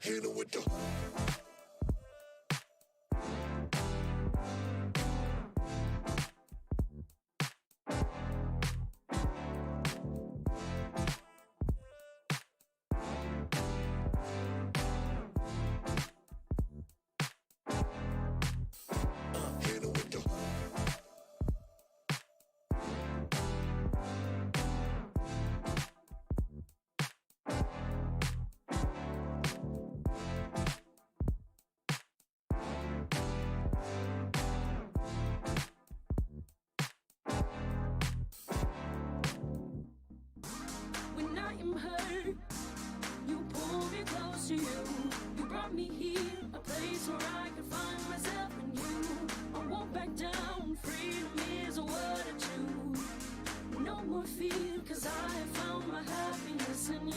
Handle with the my happiness in you.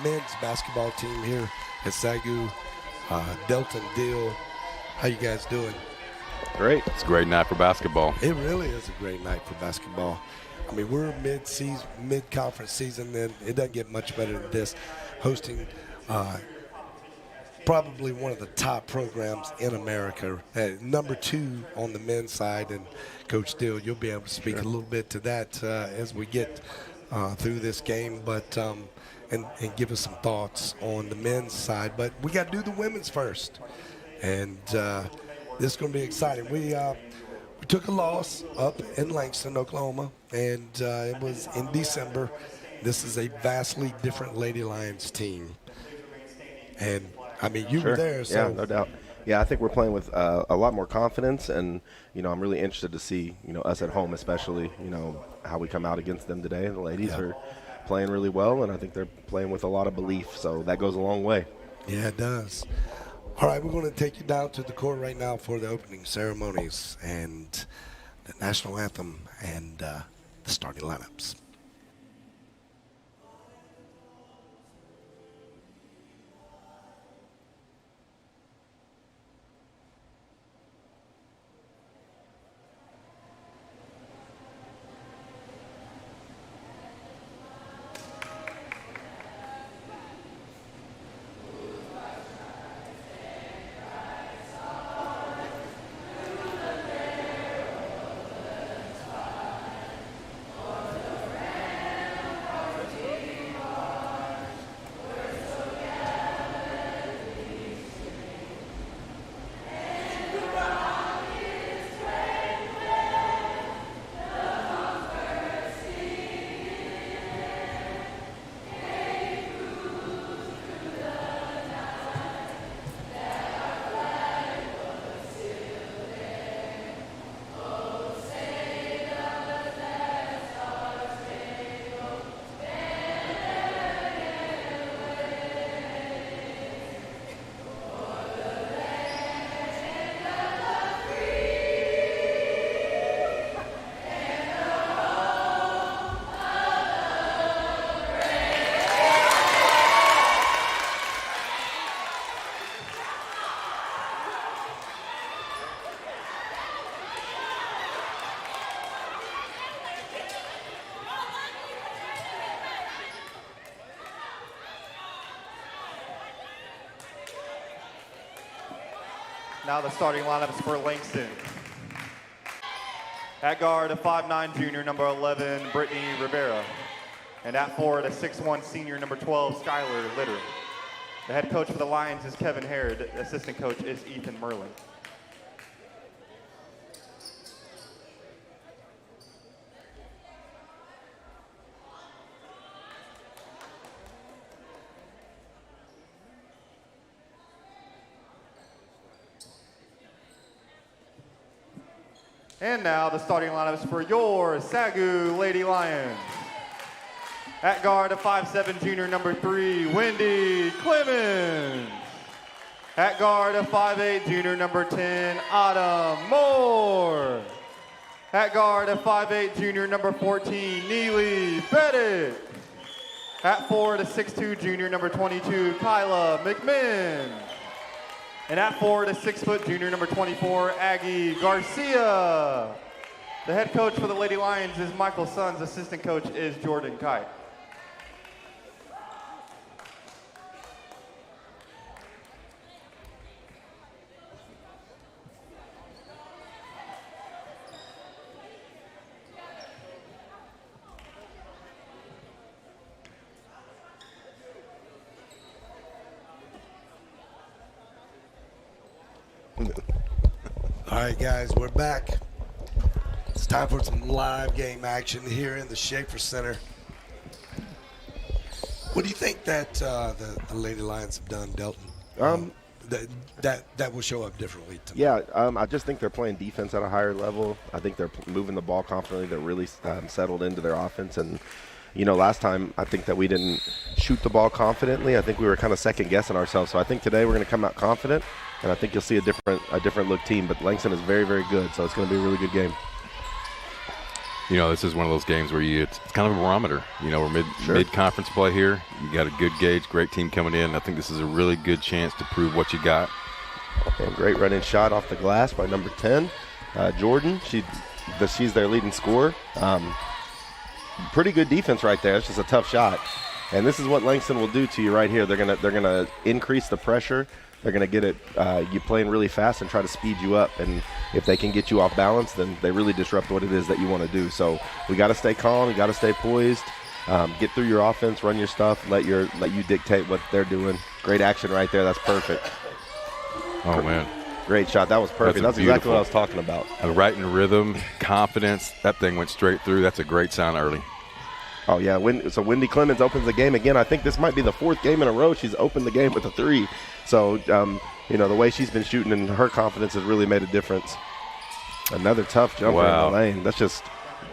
Men's basketball team here at SAGU. Delton, Deal, how you guys doing? Great. It's a great night for basketball. It really is a great night for basketball. I mean, we're mid-season, mid-conference season, and it doesn't get much better than this. Hosting probably one of the top programs in America, number 2 on the men's side. And Coach Deal, you'll be able to speak a little bit to that as we get through this game, but and give us some thoughts on the men's side. But we got to do the women's first, and this is going to be exciting. We took a loss up in Langston, Oklahoma, and it was in December. This is a vastly different Lady Lions team, and I mean, you were there, so. Yeah, no doubt. Yeah, I think we're playing with a lot more confidence, and I'm really interested to see us at home, especially how we come out against them today. The ladies are playing really well, and I think they're playing with a lot of belief, so that goes a long way. Yeah, it does. All right, we're going to take you down to the court right now for the opening ceremonies and the national anthem and the starting lineups. Now the starting lineups for Langston. At guard, a 5'9" junior, number 11, Brittany Rivera. And at forward, a 6'1" senior, number 12, Skylar Litter. The head coach for the Lions is Kevin Harrod. The assistant coach is Ethan Merlin. And now the starting lineups for your SAGU Lady Lions. At guard, a 5'7" junior number 3, Wendy Clemens. At guard, a 5'8" junior number 10, Autumn Moore. At guard, a 5'8" junior number 14, Neely Pettit. At forward, a 6'2" junior number 22, Kyla McMinn. And at forward, a 6' junior number 24, Aggie Garcia. The head coach for the Lady Lions is Michael Sons. Assistant coach is Jordan Kite. All right, guys, we're back. It's time for some live game action here in the Schaefer Center. What do you think that the Lady Lions have done, Delton? That will show up differently to me. Yeah, I just think they're playing defense at a higher level. I think they're moving the ball confidently. They're really settled into their offense. And, you know, last time I think that we didn't shoot the ball confidently. I think we were kind of second-guessing ourselves. So I think today we're going to come out confident, and I think you'll see a different look team. But Langston is very, very good, so it's going to be a really good game. You know, this is one of those games where it's kind of a barometer. You know, we're mid-conference play here. You got a good gauge, great team coming in. I think this is a really good chance to prove what you got. And great running shot off the glass by number 10, Jordan. She's their leading scorer. Pretty good defense right there. It's just a tough shot. And this is what Langston will do to you right here. They're gonna increase the pressure. They're going to get it you playing really fast and try to speed you up. And if they can get you off balance, then they really disrupt what it is that you want to do. So we got to stay calm. We got to stay poised. Get through your offense, run your stuff, let you dictate what they're doing. Great action right there. That's perfect. Oh, man. Great shot. That was perfect. That's exactly what I was talking about. Right in rhythm, confidence. That thing went straight through. That's a great sign early. Oh, yeah. So Wendy Clemens opens the game again. I think this might be the 4th game in a row she's opened the game with a 3. So, you know, the way she's been shooting and her confidence has really made a difference. Another tough jumper in the lane. That's just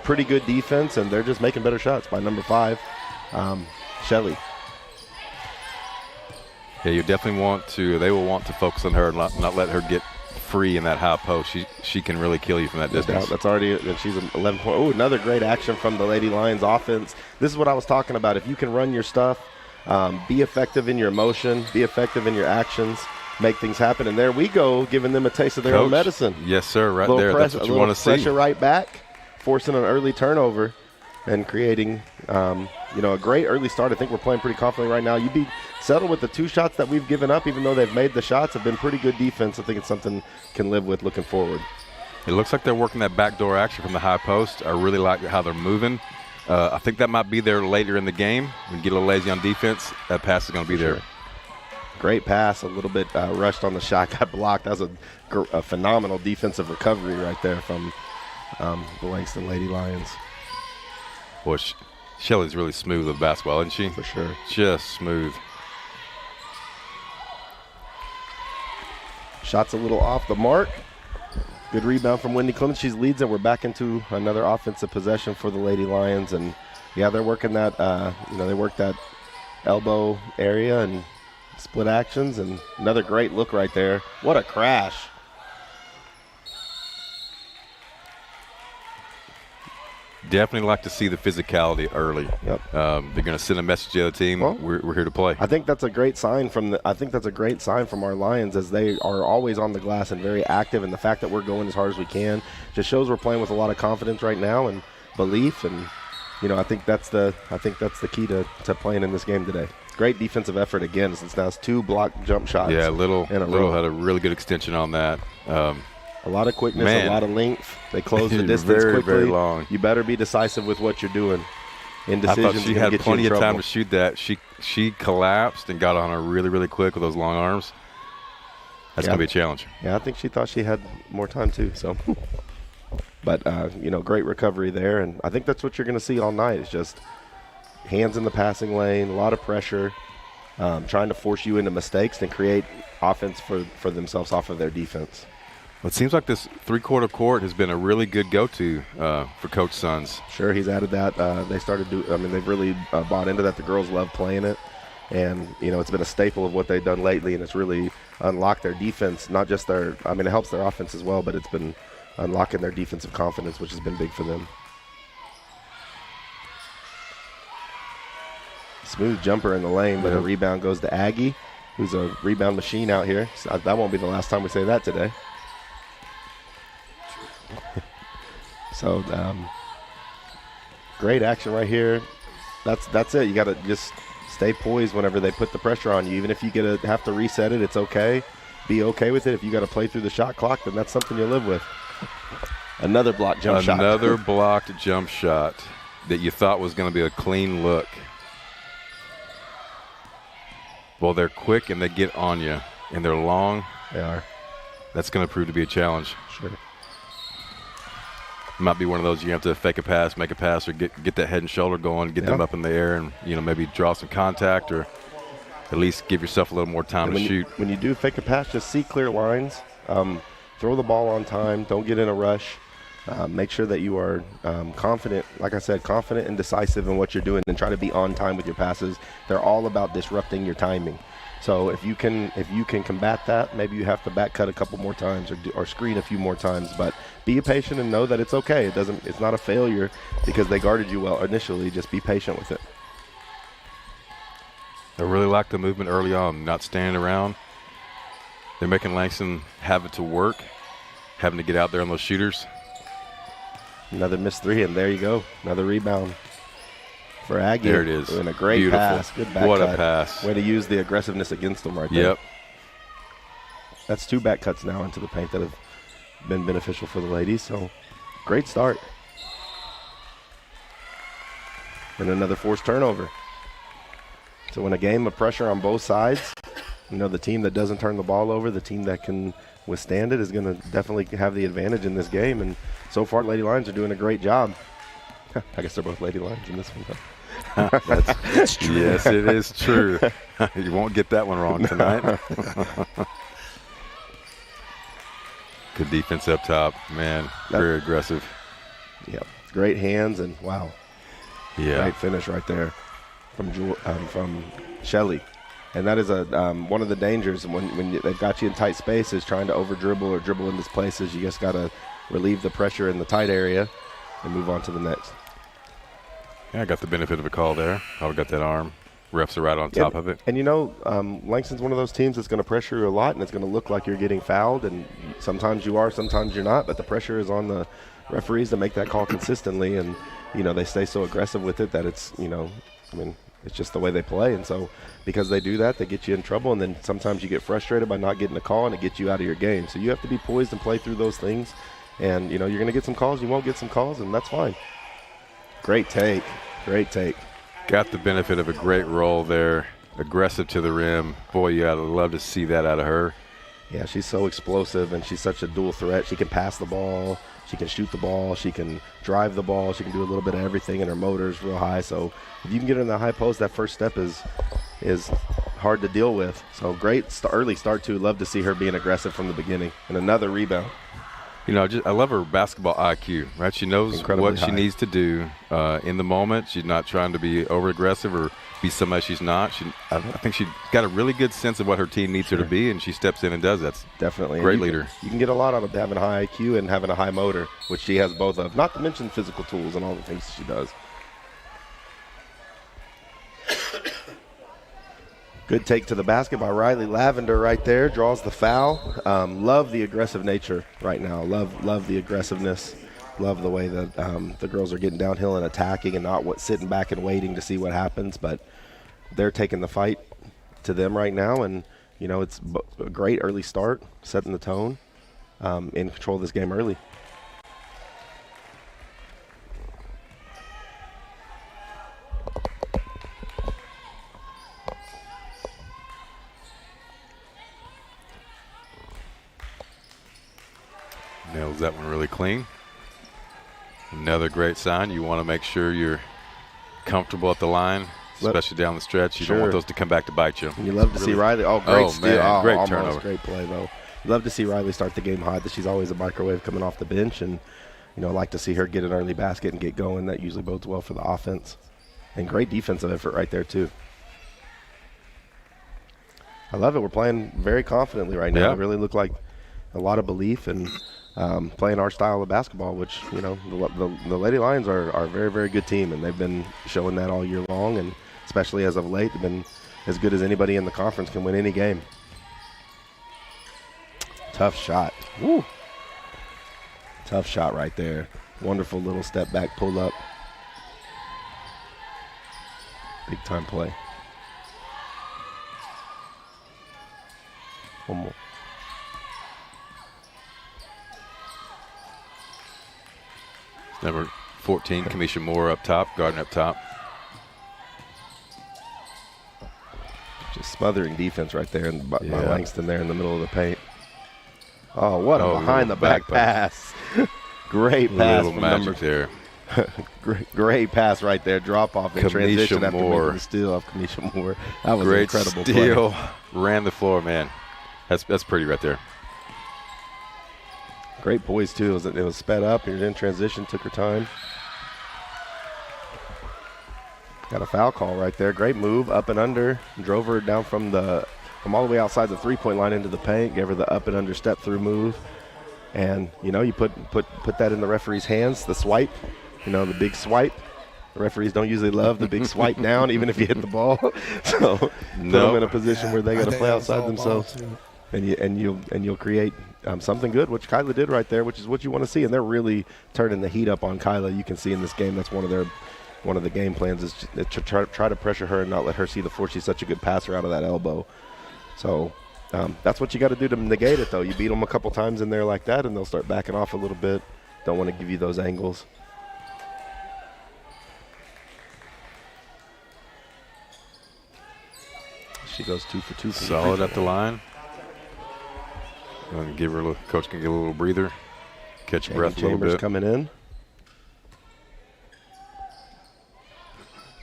pretty good defense, and they're just making better shots by number 5, Shelly. Yeah, you definitely they will want to focus on her and not let her get free in that high post. She can really kill you from that distance. That's already – she's 11 point. Oh, another great action from the Lady Lions offense. This is what I was talking about. If you can run your stuff, be effective in your motion, be effective in your actions, make things happen. And there we go, giving them a taste of their own medicine. Yes, sir, right there. That's what you want to see. Pressure right back, forcing an early turnover and creating, you know, a great early start. I think we're playing pretty confidently right now. You'd be settled with the 2 shots that we've given up, even though they've made the shots, have been pretty good defense. I think it's something can live with looking forward. It looks like they're working that backdoor action from the high post. I really like how they're moving. I think that might be there later in the game. We get a little lazy on defense. That pass is going to be there. Great pass, a little bit rushed on the shot, got blocked. That was a phenomenal defensive recovery right there from the Langston Lady Lions. Boy, Shelly's really smooth with basketball, isn't she? For sure. Just smooth. Shot's a little off the mark. Good rebound from Wendy Clemens. She leads it. We're back into another offensive possession for the Lady Lions. And, yeah, they're working that, they work that elbow area and split actions. And another great look right there. What a crash. Definitely like to see the physicality early. Yep. They're going to send a message to the other team. Well, we're here to play. I think that's a great sign from our Lions, as they are always on the glass and very active. And the fact that we're going as hard as we can just shows we're playing with a lot of confidence right now and belief. And you know, I think that's the key to playing in this game today. Great defensive effort again. Since now it's 2 block jump shots. Yeah, Little had a really good extension on that. A lot of quickness, a lot of length. They close the distance quickly. Very long. You better be decisive with what you're doing. Indecision. I thought she had plenty of time to shoot that. She collapsed and got on her really, really quick with those long arms. That's going to be a challenge. Yeah, I think she thought she had more time too. So, but great recovery there, and I think that's what you're going to see all night. Is just hands in the passing lane, a lot of pressure, trying to force you into mistakes and create offense for themselves off of their defense. Well, it seems like this three-quarter court has been a really good go-to for Coach Sons. Sure, he's added that. They've really bought into that. The girls love playing it. And, it's been a staple of what they've done lately, and it's really unlocked their defense, not just it helps their offense as well, but it's been unlocking their defensive confidence, which has been big for them. Smooth jumper in the lane, but a rebound goes to Aggie, who's a rebound machine out here. So that won't be the last time we say that today. So, great action right here. That's it. You got to just stay poised whenever they put the pressure on you. Even if you have to reset it, it's okay. Be okay with it. If you got to play through the shot clock, then that's something you live with. Another blocked jump shot. Another blocked jump shot that you thought was going to be a clean look. Well, they're quick and they get on you, and they're long. They are. That's going to prove to be a challenge. Sure. Might be one of those you have to fake a pass, make a pass, or get that head and shoulder going, get them up in the air, and maybe draw some contact, or at least give yourself a little more time to shoot. When you do fake a pass, just see clear lines. Throw the ball on time. Don't get in a rush. Make sure that you are confident, like I said, confident and decisive in what you're doing, and try to be on time with your passes. They're all about disrupting your timing. So if you can combat that, maybe you have to back cut a couple more times or screen a few more times. But be patient and know that it's okay. It's not a failure because they guarded you well initially. Just be patient with it. I really like the movement early on, not standing around. They're making Langston have it to work, having to get out there on those shooters. Another missed three, and there you go. Another rebound for Aggie. There it is. And a great Beautiful. pass. Good back what cut. A pass. Way to use the aggressiveness against them right there. Yep. That's 2 back cuts now into the paint that have been beneficial for the ladies. So, great start. And another forced turnover. So, in a game of pressure on both sides, the team that doesn't turn the ball over, the team that can withstand it is going to definitely have the advantage in this game. And so far, Lady Lions are doing a great job. I guess they're both Lady Lions in this one, though. That's true. Yes, it is true. You won't get that one wrong tonight. Good defense up top. Man, very aggressive. Yeah, great hands, and wow. Yeah. Great finish right there from Shelly. And that is one of the dangers when they've got you in tight spaces, trying to over dribble or dribble into places. You just got to relieve the pressure in the tight area and move on to the next. Yeah, I got the benefit of a call there. I got that arm. Refs are right on top of it. And Langston's one of those teams that's going to pressure you a lot, and it's going to look like you're getting fouled. And sometimes you are, sometimes you're not. But the pressure is on the referees to make that call consistently. And they stay so aggressive with it that it's it's just the way they play. And so because they do that, they get you in trouble. And then sometimes you get frustrated by not getting a call, and it gets you out of your game. So you have to be poised and play through those things. And you're going to get some calls, you won't get some calls, and that's fine. Great take. Got the benefit of a great roll there. Aggressive to the rim. Boy, you gotta love to see that out of her. Yeah, she's so explosive, and she's such a dual threat. She can pass the ball, she can shoot the ball, she can drive the ball, she can do a little bit of everything, and her motor's real high. So if you can get her in the high post, that first step is hard to deal with. So great early start, too. Love to see her being aggressive from the beginning. And another rebound. I love her basketball IQ, right? She knows what she needs to do in the moment. She's not trying to be over-aggressive or be somebody she's not. I think she's got a really good sense of what her team needs her to be, and she steps in and does. That's definitely great leader. You can get a lot out of having a high IQ and having a high motor, which she has both of, not to mention physical tools and all the things she does. Good take to the basket by Riley Lavender right there. Draws the foul. Love the aggressive nature right now. Love the aggressiveness. Love the way that the girls are getting downhill and attacking and not sitting back and waiting to see what happens. But they're taking the fight to them right now. And, it's a great early start, setting the tone, in control of this game early. Nails that one really clean. Another great sign. You want to make sure you're comfortable at the line, especially down the stretch. You don't want those to come back to bite you. You love to see Riley. Oh, great steal. Man, great almost turnover. Great play, though. love to see Riley start the game hot. That she's always a microwave coming off the bench, and like to see her get an early basket and get going. That usually bodes well for the offense. And great defensive effort right there too. I love it. We're playing very confidently right now. Yeah. We really look like a lot of belief and playing our style of basketball, which the Lady Lions are a very, very good team, and they've been showing that all year long, and especially as of late, they've been as good as anybody in the conference can win any game. Tough shot. Woo. Tough shot right there. Wonderful little step back pull up. Big time play. One more. Number 14, Kamisha Moore up top, guarding up top. Just smothering defense right there by Langston there in the middle of the paint. Oh, what a behind-the-back pass. Great pass Little from magic there. Great pass right there. Drop off in transition after making the steal of Kamisha Moore. That was an incredible steal. play. Ran the floor, man. That's pretty right there. Great poise, too. It was sped up. It was in transition, took her time. Got a foul call right there. Great move, up and under. Drove her down from all the way outside the three-point line into the paint. Gave her the up and under step-through move. And, you put that in the referee's hands, the swipe, the big swipe. The referees don't usually love the big swipe down, even if you hit the ball. So put them in a position where they got to play outside themselves. And you'll create something good, which Kyla did right there, which is what you want to see. And they're really turning the heat up on Kyla. You can see in this game that's one of the game plans is to try to pressure her and not let her see the floor. She's such a good passer out of that elbow. So that's what you got to do to negate it, though. You beat them a couple times in there like that, and they'll start backing off a little bit. Don't want to give you those angles. She goes 2 for 2. Solid at the line. And give her coach can get a little breather, catch your breath a little bit. Coming in.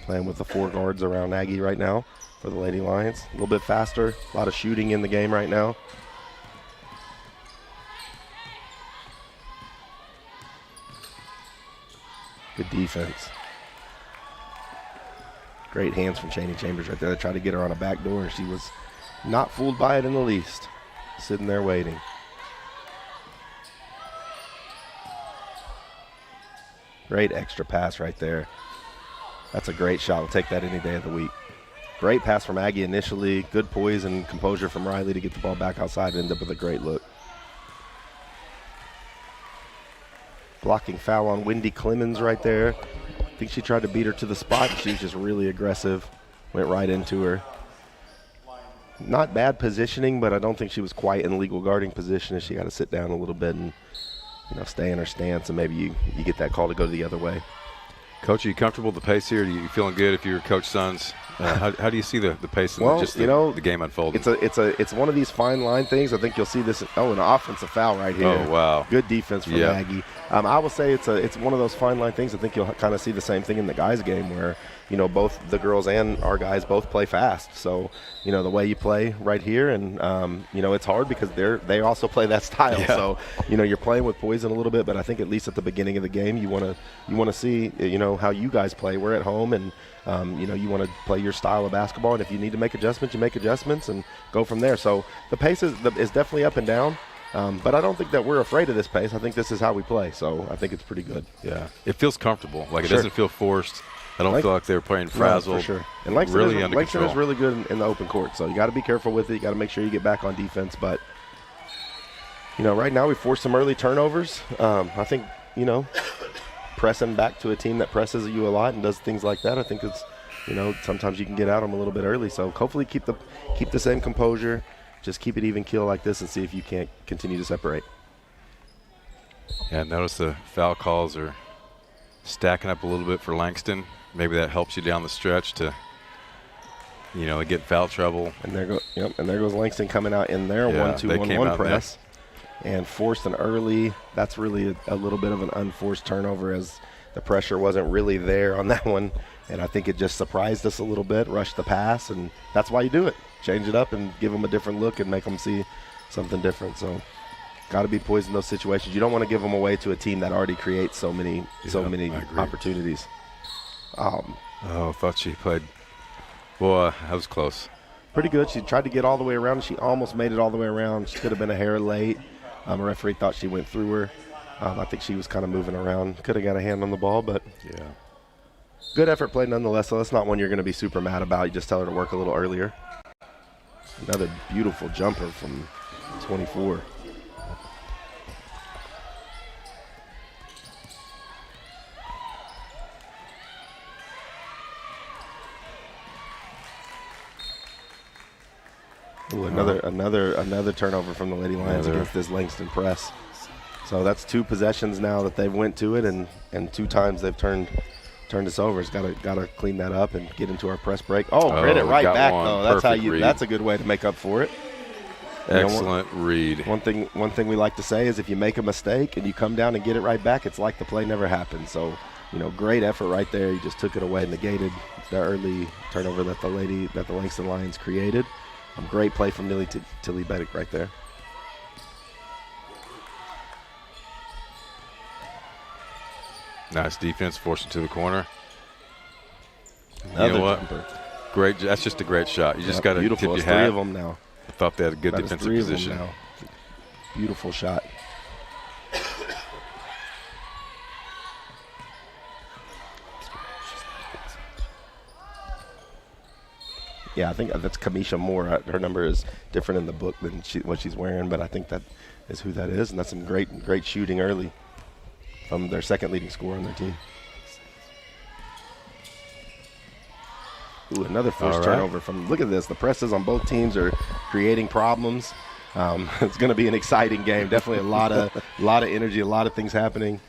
Playing with the 4 guards around Aggie right now for the Lady Lions. A little bit faster, a lot of shooting in the game right now. Good defense. Great hands from Chaney Chambers right there. They tried to get her on a back door, and she was not fooled by it in the least. Sitting there waiting. Great extra pass right there. That's a great shot. We'll take that any day of the week. Great pass from Aggie initially. Good poise and composure from Riley to get the ball back outside and end up with a great look. Blocking foul on Wendy Clemens right there. I think she tried to beat her to the spot. She was just really aggressive. Went right into her. Not bad positioning, but I don't think she was quite in legal guarding position, as she got to sit down a little bit and stay in her stance, and maybe you get that call to go the other way. Coach, are you comfortable with the pace here? Are you feeling good if you're Coach Sons? How do you see the pace and the game unfolding? It's one of these fine line things. I think you'll see this. An offensive foul right here. Oh, wow. Good defense from Aggie. I will say it's one of those fine line things. I think you'll kind of see the same thing in the guys' game where, both the girls and our guys both play fast. So, the way you play right here, and, it's hard because they also play that style. Yeah. So, you're playing with poison a little bit, but I think at least at the beginning of the game you want to see, how you guys play. We're at home, and you want to play your style of basketball, and if you need to make adjustments, you make adjustments and go from there. So the pace is definitely up and down, but I don't think that we're afraid of this pace. I think this is how we play, so I think it's pretty good. Yeah, it feels comfortable. Like it doesn't feel forced. I don't feel like they're playing frazzled. No, for sure. And Langston is really good in the open court, so you got to be careful with it. You got to make sure you get back on defense. But right now we forced some early turnovers. I think pressing back to a team that presses you a lot and does things like that, I think it's, sometimes you can get out them a little bit early. So hopefully keep the same composure, just keep it even keel like this and see if you can't continue to separate. Yeah, notice the foul calls are stacking up a little bit for Langston. Maybe that helps you down the stretch to, get foul trouble. And there goes Langston coming out in their 1-2-1-1 press. And forced an early, that's really a little bit of an unforced turnover as the pressure wasn't really there on that one. And I think it just surprised us a little bit, rushed the pass, and that's why you do it. Change it up and give them a different look and make them see something different. So got to be poised in those situations. You don't want to give them away to a team that already creates so many opportunities. I thought she played. Boy, that was close. Pretty good. She tried to get all the way around. She almost made it all the way around. She could have been a hair late. A referee thought she went through her. I think she was kind of moving around. Could have got a hand on the ball, but yeah. Good effort played nonetheless. So that's not one you're going to be super mad about. You just tell her to work a little earlier. Another beautiful jumper from 24. Ooh, another turnover from the Lady Lions against this Langston press. So that's 2 possessions now that they've went to it, and 2 times they've turned us over. It's got to clean that up and get into our press break. Grit it right back though. That's how you. Read. That's a good way to make up for it. Excellent read. One thing we like to say is if you make a mistake and you come down and get it right back, it's like the play never happened. So, great effort right there. You just took it away, negated the early turnover that the Langston Lions created. Great play from Tilly Beddick right there. Nice defense, forced it to the corner. Another you know what? Jumper. Great. That's just a great shot. You just got to tip your hat. 3 of them now. I thought they had a good defensive position. Now. Beautiful shot. Yeah, I think that's Kamisha Moore. Her number is different in the book than what she's wearing, but I think that is who that is, and that's some great shooting early from their second leading scorer on their team. Ooh, another forced turnover from. Look at this. The presses on both teams are creating problems. It's going to be an exciting game. Definitely a lot of energy, a lot of things happening.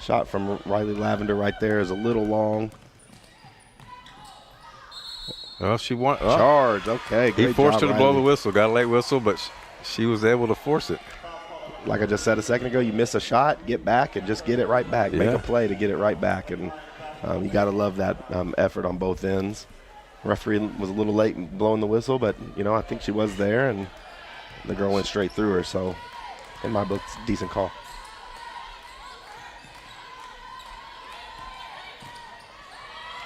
Shot from Riley Lavender right there is a little long. Well, she won. Charge. Okay, great He forced job, her to blow Riley. the whistle. Got a late whistle, but she was able to force it. Like I just said a second ago, you miss a shot, get back, and just get it right back. Make a play to get it right back, and you got to love that effort on both ends. Referee was a little late in blowing the whistle, but I think she was there, and the girl went straight through her. So, in my book, it's a decent call.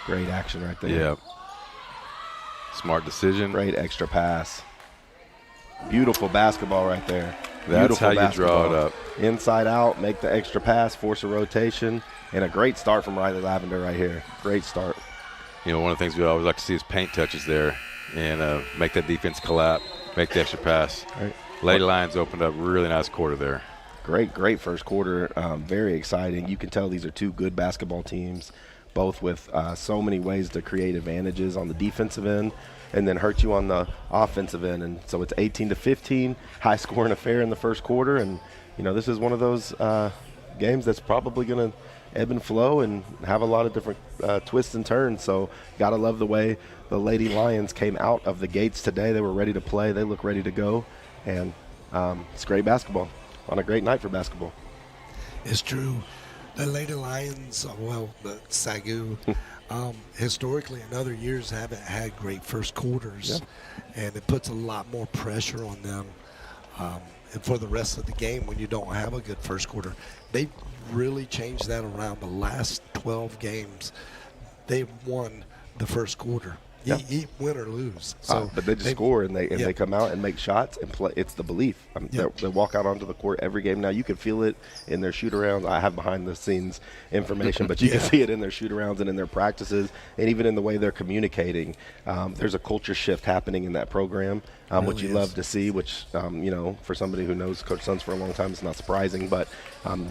Great action right there. Yeah. Smart decision. Great extra pass. Beautiful basketball right there. That's Beautiful how you draw it up. Inside out, make the extra pass, force a rotation, and a great start from Riley Lavender right here. Great start. One of the things we always like to see is paint touches there and make that defense collapse, make the extra pass. Right. Lady Lions opened up really nice quarter there. Great first quarter. Very exciting. You can tell these are 2 good basketball teams, both with so many ways to create advantages on the defensive end and then hurt you on the offensive end. And so it's 18-15, high-scoring affair in the first quarter. And, this is one of those games that's probably going to ebb and flow and have a lot of different twists and turns. So got to love the way the Lady Lions came out of the gates today. They were ready to play. They look ready to go. And it's great basketball on a great night for basketball. It's true. The Lady Lions, the SAGU, historically in other years haven't had great first quarters, and it puts a lot more pressure on them and for the rest of the game when you don't have a good first quarter. They've really changed that around. The last 12 games, they've won the first quarter. You win or lose. So but they just score and they come out and make shots and play. It's the belief. They walk out onto the court every game. Now you can feel it in their shoot-arounds. I have behind-the-scenes information, but you can see it in their shoot-arounds and in their practices and even in the way they're communicating. There's a culture shift happening in that program, which you love to see, which, for somebody who knows Coach Sons for a long time, it's not surprising, but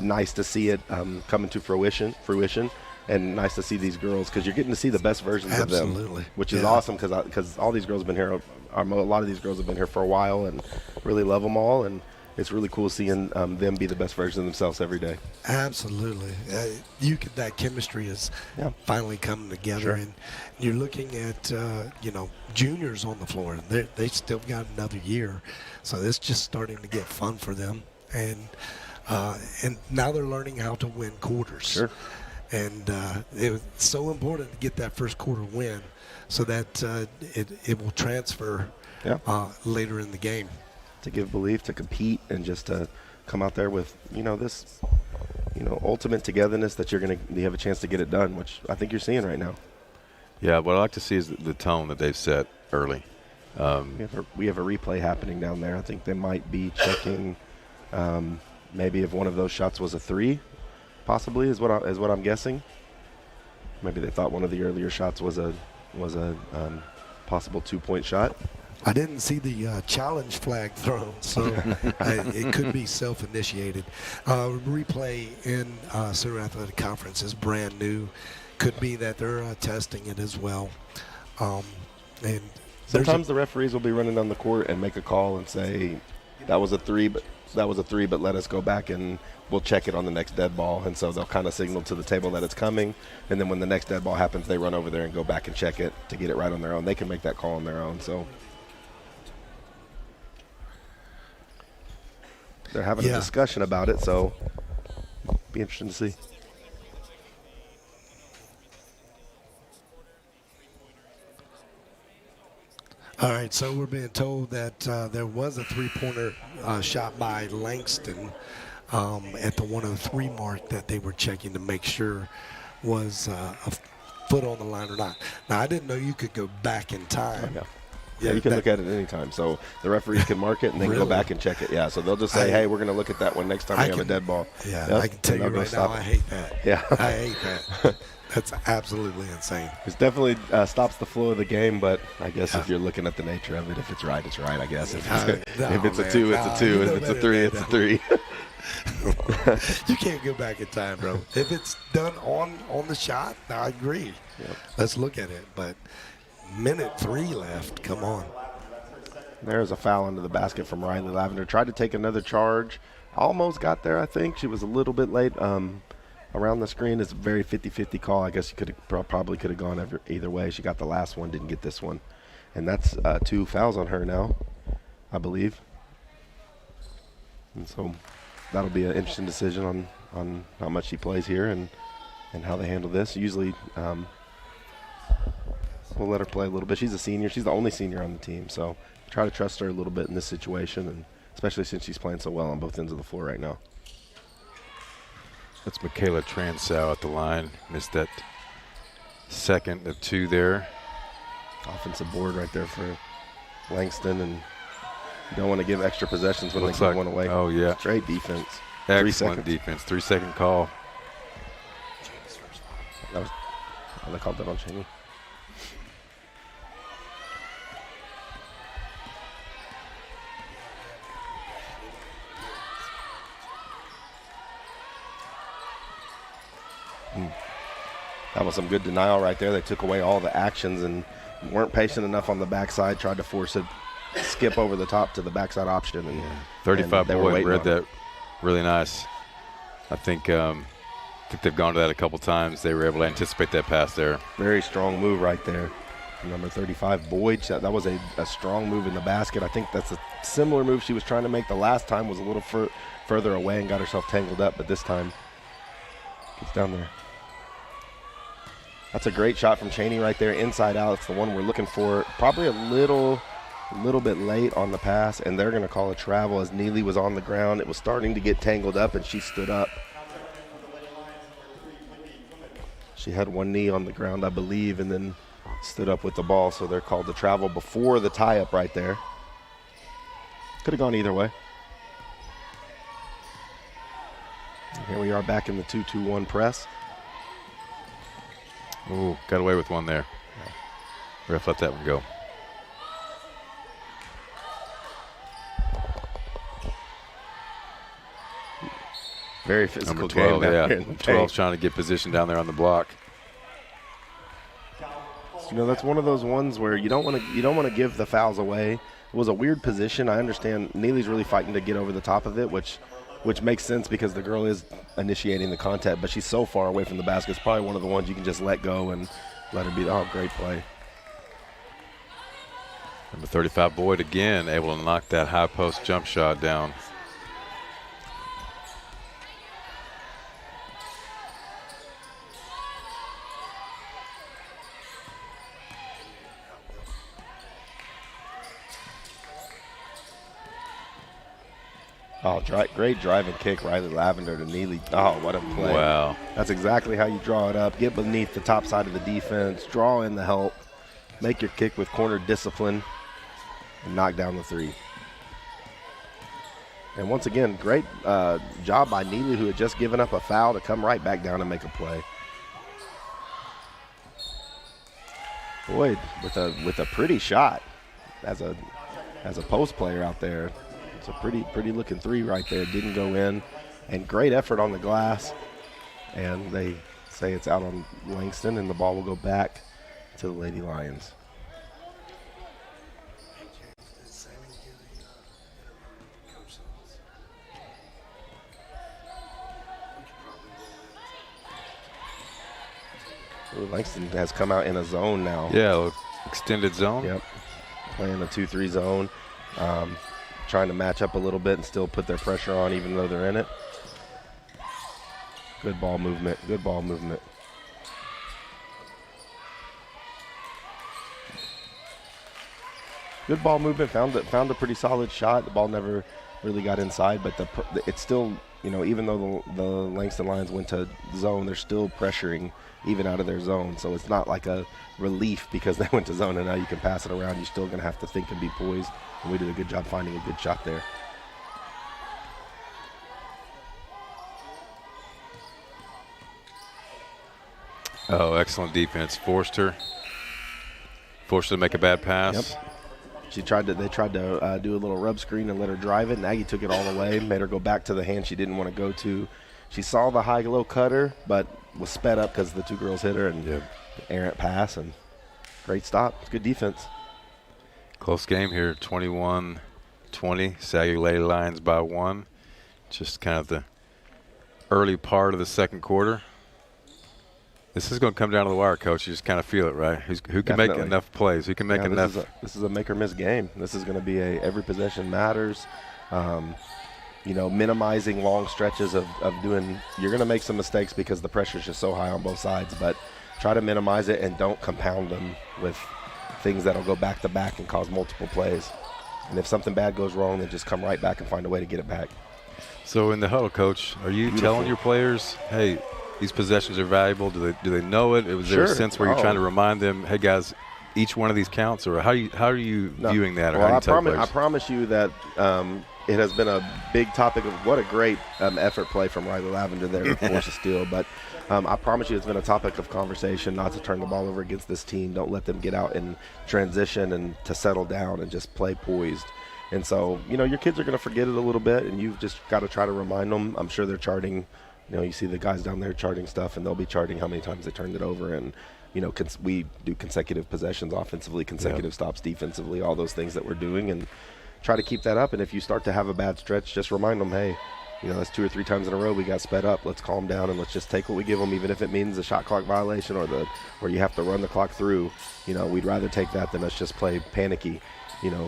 nice to see it come into fruition. And nice to see these girls because you're getting to see the best versions of them, which is awesome because all these girls have been here. A lot of these girls have been here for a while and really love them all, and it's really cool seeing them be the best version of themselves every day. Absolutely, that chemistry is finally coming together, and you're looking at juniors on the floor, and they still got another year, so it's just starting to get fun for them, and now they're learning how to win quarters. And it was so important to get that first quarter win so that it will transfer later in the game. To give belief, to compete, and just to come out there with, this, ultimate togetherness that you have a chance to get it done, which I think you're seeing right now. Yeah, what I like to see is the tone that they've set early. We have a replay happening down there. I think they might be checking maybe if one of those shots was a 3, possibly is what I'm guessing. Maybe they thought one of the earlier shots was a possible 2-point shot. I didn't see the challenge flag thrown, so it could be self-initiated. Replay in Center Athletic Conference is brand new. Could be that they're testing it as well. And sometimes the referees will be running on the court and make a call and say that was a 3, but let us go back and we'll check it on the next dead ball. And so they'll kind of signal to the table that it's coming, and then when the next dead ball happens, they run over there and go back and check it to get it right on their own. They can make that call on their own. So they're having a discussion about it, so be interesting to see. All right, so we're being told that there was a 3-pointer shot by Langston at the 103 mark that they were checking to make sure was a foot on the line or not. Now, I didn't know you could go back in time. Yeah, you can look at it any time. So the referees can mark it and then go back and check it. Yeah, so they'll just say, hey, we're going to look at that one next time we have a dead ball. Yeah, I can tell you right now, I hate that. Yeah. I hate that. That's absolutely insane. It definitely stops the flow of the game, but I guess if you're looking at the nature of it, if it's right, it's right, I guess. If it's a 2, it's a 2. If it's a 3, it's a 3. You can't go back in time, bro. If it's done on the shot, I agree. Yep. Let's look at it. But minute 3 left. Come on. There's a foul into the basket from Riley Lavender. Tried to take another charge. Almost got there, I think. She was a little bit late. Around the screen is a very 50-50 call. I guess you probably could have gone either way. She got the last one, didn't get this one. And that's 2 fouls on her now, I believe. And so that'll be an interesting decision on how much she plays here and how they handle this. Usually we'll let her play a little bit. She's a senior. She's the only senior on the team. So try to trust her a little bit in this situation, and especially since she's playing so well on both ends of the floor right now. That's Michaela Transow at the line. Missed that second of 2 there. Offensive board right there for Langston, and you don't want to give extra possessions when Looks they give like one away. Oh, yeah. Great defense. Excellent defense. 3-second call. They called that on Cheney. That was some good denial right there. They took away all the actions and weren't patient enough on the backside, tried to force it, skip over the top to the backside option. And 35 Boyd read that really nice. I think they've gone to that a couple times. They were able to anticipate that pass there. Very strong move right there. Number 35, Boyd. That was a strong move in the basket. I think that's a similar move she was trying to make the last time, was a little further away and got herself tangled up, but this time gets down there. That's a great shot from Cheney right there, inside out. It's the one we're looking for. Probably a little bit late on the pass, and they're going to call a travel as Neely was on the ground. It was starting to get tangled up, and she stood up. She had one knee on the ground, I believe, and then stood up with the ball, so they're called to travel before the tie-up right there. Could have gone either way. And here we are back in the 2-2-1 press. Ooh, got away with one there. Ref let that one go. Very physical Number 12, game down yeah. here in the 12's trying to get position down there on the block. That's one of those ones where you don't want to give the fouls away. It was a weird position. I understand Neely's really fighting to get over the top of it, which makes sense because the girl is initiating the contact, but she's so far away from the basket. It's probably one of the ones you can just let go and let her beat. Oh, great play. Number 35, Boyd again, able to knock that high post jump shot down. Oh, great drive and kick, Riley Lavender to Neely. Oh, what a play. Wow. That's exactly how you draw it up. Get beneath the top side of the defense, draw in the help, make your kick with corner discipline, and knock down the three. And once again, great job by Neely, who had just given up a foul, to come right back down and make a play. Boyd with a pretty shot as a post player out there. It's a pretty looking three right there. Didn't go in, and great effort on the glass. And they say it's out on Langston, and the ball will go back to the Lady Lions. Ooh, Langston has come out in a zone now. Yeah, extended zone. Yep, playing a 2-3 zone. Trying to match up a little bit and still put their pressure on even though they're in it. Good ball movement, good ball movement. Good ball movement, found a pretty solid shot. The ball never really got inside, but it's still, even though the Langston Lions went to zone, they're still pressuring even out of their zone. So it's not like a relief because they went to zone and now you can pass it around. You're still going to have to think and be poised. And we did a good job finding a good shot there. Oh, excellent defense. Forced her to make a bad pass. Yep. They tried to do a little rub screen and let her drive it. Nagy took it all away, made her go back to the hand she didn't want to go to. She saw the high-low cutter, but was sped up because the two girls hit her, and errant pass, and great stop. It's good defense. Close game here, 21-20. SAGU Lady Lions by 1. Just kind of the early part of the second quarter. This is going to come down to the wire, Coach. You just kind of feel it, right? Who can make enough plays? Who can make enough? This is a make-or-miss game. This is going to be every possession matters. Minimizing long stretches of doing – you're going to make some mistakes because the pressure is just so high on both sides, but try to minimize it and don't compound them with things that will go back-to-back and cause multiple plays. And if something bad goes wrong, then just come right back and find a way to get it back. So in the huddle, Coach, are you telling your players, hey, these possessions are valuable? Do they know it? Was there a sense where you're trying to remind them, hey, guys, each one of these counts? Or how are you viewing that? Or well, how do you I promise you that it has been a big topic of what a great effort play from Riley Lavender there to force a steal. But I promise you it's been a topic of conversation not to turn the ball over against this team. Don't let them get out and transition and to settle down and just play poised. And so, your kids are going to forget it a little bit, and you've just got to try to remind them. I'm sure they're charting. You see the guys down there charting stuff, and they'll be charting how many times they turned it over. And, we do consecutive possessions offensively, consecutive stops defensively, all those things that we're doing, and try to keep that up. And if you start to have a bad stretch, just remind them, hey, that's 2 or 3 times in a row we got sped up. Let's calm down and let's just take what we give them, even if it means a shot clock violation or you have to run the clock through. We'd rather take that than us just play panicky,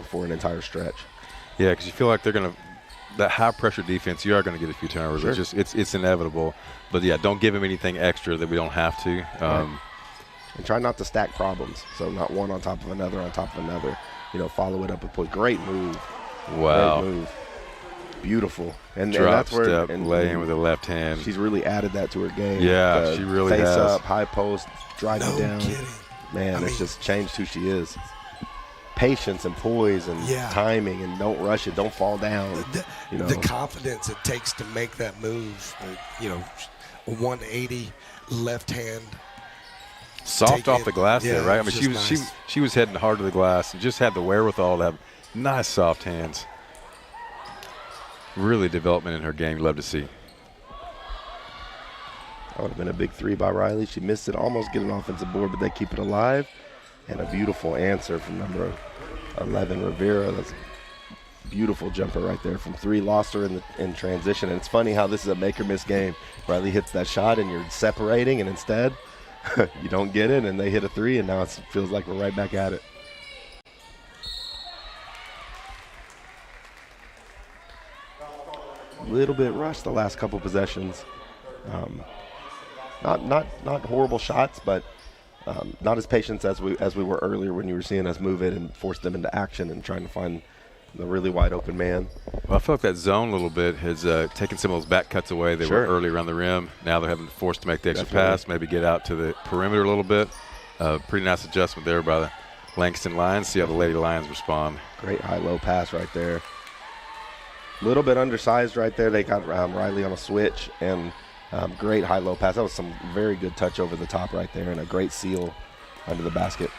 for an entire stretch. Yeah, because you feel like they're going to – that high-pressure defense, you are going to get a few turnovers. Sure. It's inevitable. But, yeah, don't give them anything extra that we don't have to. And try not to stack problems. So not one on top of another on top of another. Follow it up with play. Great move. Wow. Great move. Beautiful. And drop that's where step, lay in with the left hand. She's really added that to her game. Yeah, she really face has. Face up, high post, driving down. Kidding. Man, it's just changed who she is. Patience and poise and timing, and don't rush it, don't fall down. The confidence it takes to make that move, a 180 left hand. Soft off the glass there, right? I mean, nice. she was heading hard to the glass and just had the wherewithal to have nice soft hands. Really development in her game. Love to see. That would have been a big 3 by Riley. She missed it, almost get an offensive board, but they keep it alive. And a beautiful answer from number 11, Rivera. That's a beautiful jumper right there from 3. Lost her in transition. And it's funny how this is a make-or-miss game. Riley hits that shot, and you're separating, and instead you don't get it, and they hit a 3, and now it feels like we're right back at it. A little bit rushed the last couple possessions. Not horrible shots, but not as patient as we were earlier when you were seeing us move it and force them into action and trying to find the really wide open man. Well, I feel like that zone a little bit has taken some of those back cuts away. They were early around the rim. Now they're having forced to make the extra pass, maybe get out to the perimeter a little bit. Pretty nice adjustment there by the Langston Lions. See how the Lady Lions respond. Great high-low pass right there. A little bit undersized right there. They got Riley on a switch, and great high-low pass. That was some very good touch over the top right there, and a great seal under the basket.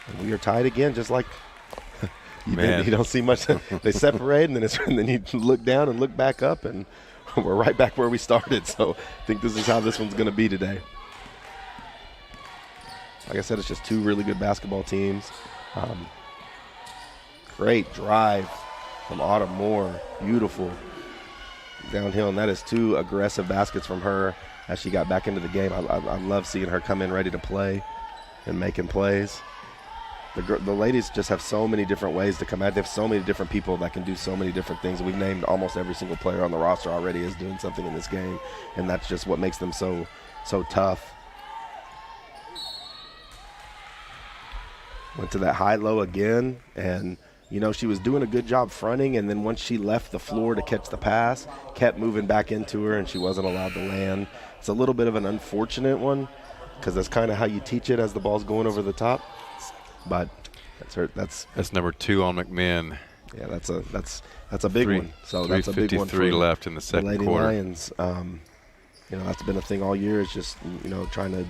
And we are tied again, just like you don't see much. They separate, and then you look down and look back up, and we're right back where we started. So I think this is how this one's going to be today. Like I said, it's just two really good basketball teams. Great drive from Autumn Moore. Beautiful downhill, and that is two aggressive baskets from her as she got back into the game. I love seeing her come in ready to play and making plays. The ladies just have so many different ways to come at. They have so many different people that can do so many different things. We've named almost every single player on the roster already as doing something in this game, and that's just what makes them so tough. Went to that high-low again, and she was doing a good job fronting, and then once she left the floor to catch the pass, kept moving back into her, and she wasn't allowed to land. It's a little bit of an unfortunate one because that's kind of how you teach it as the ball's going over the top. But that's number 2 on McMinn. Yeah, that's a big one. So that's a big one for 3:53 left in the second Lady quarter. Lions. That's been a thing all year. It's just trying to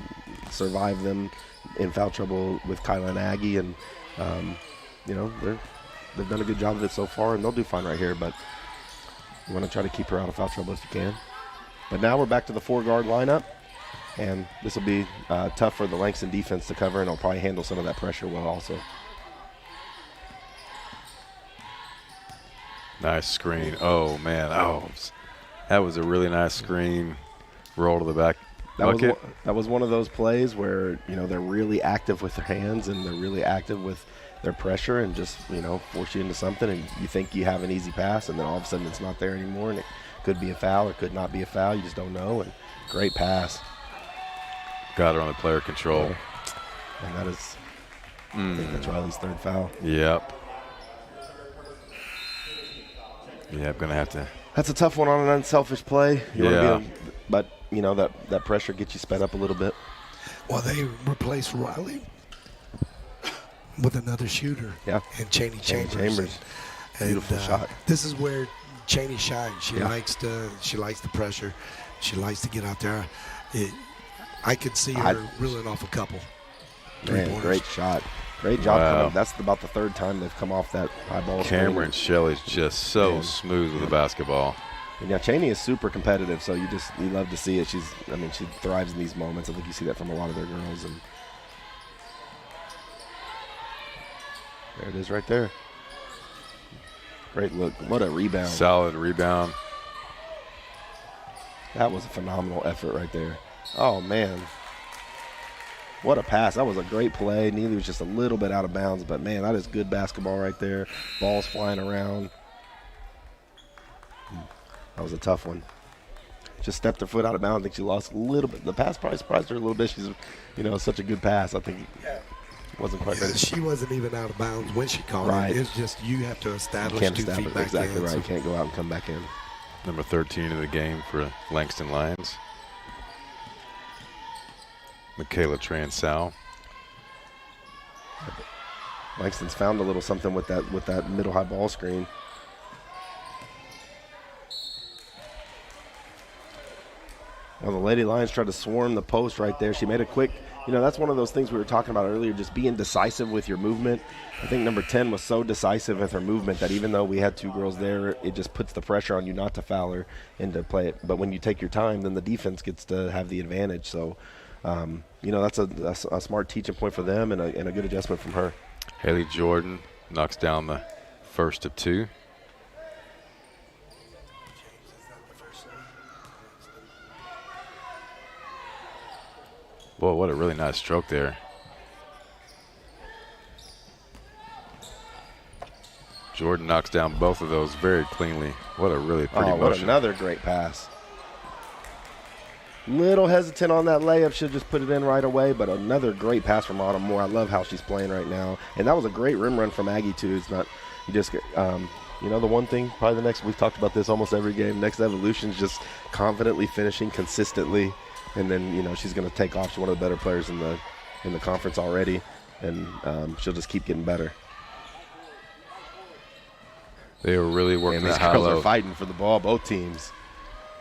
survive them in foul trouble with Kyla and Aggie, and they've done a good job of it so far, and they'll do fine right here. But you want to try to keep her out of foul trouble if you can. But now we're back to the 4-guard lineup. And this will be tough for the Langston defense to cover, and they'll probably handle some of that pressure well also. Nice screen. Oh, man. Oh, that was a really nice screen. Roll to the back bucket. That was one of those plays where, they're really active with their hands and they're really active with their pressure and just, force you into something, and you think you have an easy pass, and then all of a sudden it's not there anymore, and it could be a foul or could not be a foul. You just don't know, and great pass. Got her on the player control. And that is, I think that's Riley's 3rd foul. Yep. Yeah, I'm going to have to. That's a tough one on an unselfish play. But, that pressure gets you sped up a little bit. Well, they replaced Riley with another shooter. Yeah. And Cheney Chambers. Beautiful shot. This is where Cheney shines. She likes the pressure. She likes to get out there. I could see her reeling off a couple. Man, great shot. Great job coming. That's about the 3rd time they've come off that high ball. Cameron Shelley's just so smooth with the basketball. And yeah, Cheney is super competitive, so you love to see it. She thrives in these moments. I think you see that from a lot of their girls. And there it is right there. Great look. What a rebound. Solid rebound. That was a phenomenal effort right there. Oh, man. What a pass. That was a great play. Neely was just a little bit out of bounds, but, man, that is good basketball right there. Balls flying around. That was a tough one. Just stepped her foot out of bounds. I think she lost a little bit. The pass probably surprised her a little bit. She's, such a good pass. I think wasn't quite ready. She wasn't even out of bounds when she called it. It's just you have to establish 2 feet back exactly in. Right. You can't go out and come back in. Number 13 of the game for Langston Lions. Michaela Transal. Langston's found a little something with that middle high ball screen. Well, the Lady Lions tried to swarm the post right there. She made a quick, that's one of those things we were talking about earlier, just being decisive with your movement. I think number 10 was so decisive with her movement that even though we had 2 girls there, it just puts the pressure on you not to foul her and to play it. But when you take your time, then the defense gets to have the advantage. So, that's a smart teaching point for them and a good adjustment from her. Haley Jordan knocks down the first of 2. Whoa, what a really nice stroke there. Jordan knocks down both of those very cleanly. What a really pretty motion. What another great pass. Little hesitant on that layup. Should just put it in right away. But another great pass from Autumn Moore. I love how she's playing right now. And that was a great rim run from Aggie, too. It's not – you just the one thing, probably the next – we've talked about this almost every game. Next evolution is just confidently finishing consistently. And then, she's going to take off. She's one of the better players in the conference already. And she'll just keep getting better. They were really working and these that girls high-low. are fighting for the ball, both teams.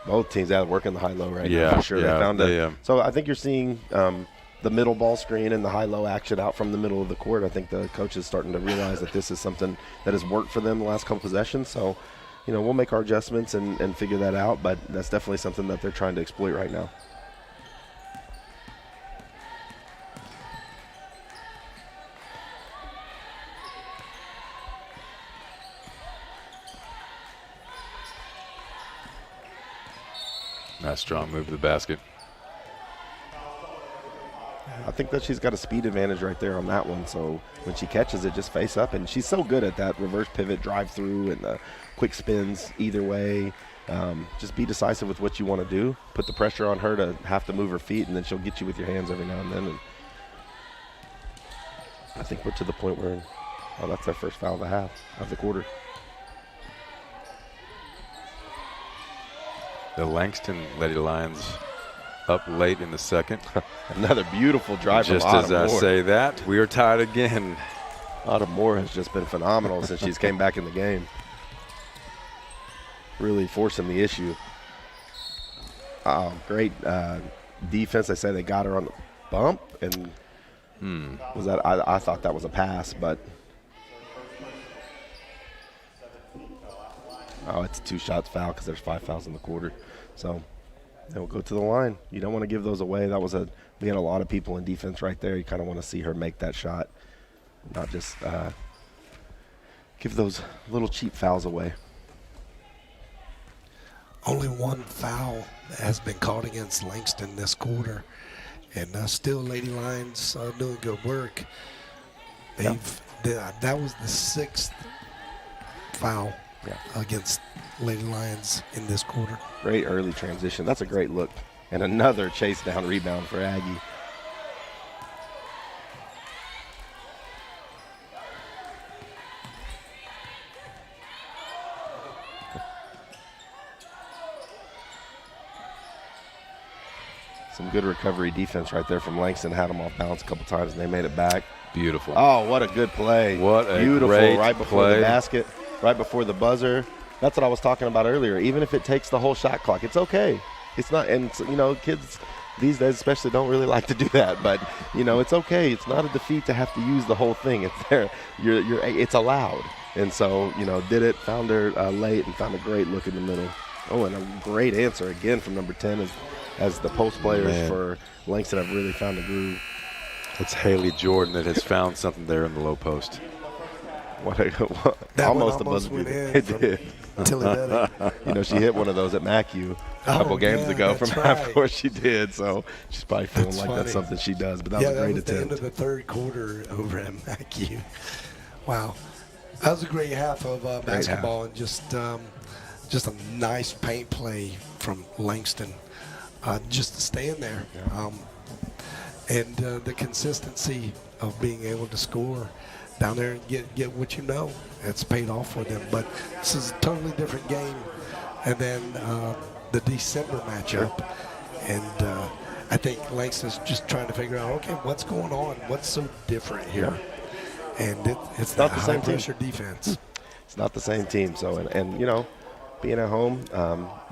Both teams are working the high-low right now, for sure. Yeah, They found it. So I think you're seeing the middle ball screen and the high-low action out from the middle of the court. I think the coach is starting to realize that this is something that has worked for them the last couple possessions. So, we'll make our adjustments and figure that out, but that's definitely something that they're trying to exploit right now. Nice strong move to the basket. I think that she's got a speed advantage right there on that one. So when she catches it, just face up. And she's so good at that reverse pivot, drive through, and the quick spins either way. Just be decisive with what you want to do. Put the pressure on her to have to move her feet, and then she'll get you with your hands every now and then. And I think we're to the point where, that's our first foul of the half, of the quarter. The Langston Lady Lions up late in the second. Another beautiful drive Just from as Autumn I Moore. say that, we are tied again. Autumn Moore has just been phenomenal since she's came back in the game. Really forcing the issue. Great defense. They say they got her on the bump, and was that? I thought that was a pass, but it's a 2 shots foul because there's 5 fouls in the quarter. So they'll go to the line. You don't want to give those away. We had a lot of people in defense right there. You kind of want to see her make that shot, not just give those little cheap fouls away. Only 1 foul has been called against Langston this quarter, and still Lady Lions doing good work. That was the 6th foul against Lady Lions in this quarter. Great early transition. That's a great look. And another chase down rebound for Aggie. Some good recovery defense right there from Langston. Had them off balance a couple times, and they made it back. Beautiful. Oh, what a good play. What a beautiful great right before play. the basket, right before the buzzer. That's what I was talking about earlier. Even if it takes the whole shot clock, it's okay. It's not, and kids these days especially don't really like to do that, but it's okay. It's not a defeat to have to use the whole thing. It's there. It's allowed. And so, did it, found her late, and found a great look in the middle. Oh, and a great answer again from number 10 as the post players for Langston have really found a groove. It's Haley Jordan that has found something there in the low post. Almost a buzzer beater. It did. Until it did it. She hit one of those at MacU a couple games ago from half court. She did, so she's probably feeling like that's something she does. But that was a great attempt. attempt. The end of the third quarter over at MacU. Wow, that was a great half of basketball, and just a nice paint play from Langston, just to stay in there, and the consistency of being able to score down there and get what it's paid off for them. But this is a totally different game. And then the December matchup. And I think Langston's just trying to figure out, okay, what's going on? What's so different here? And it's not that the same high-pressure defense. It's not the same team. So, and being at home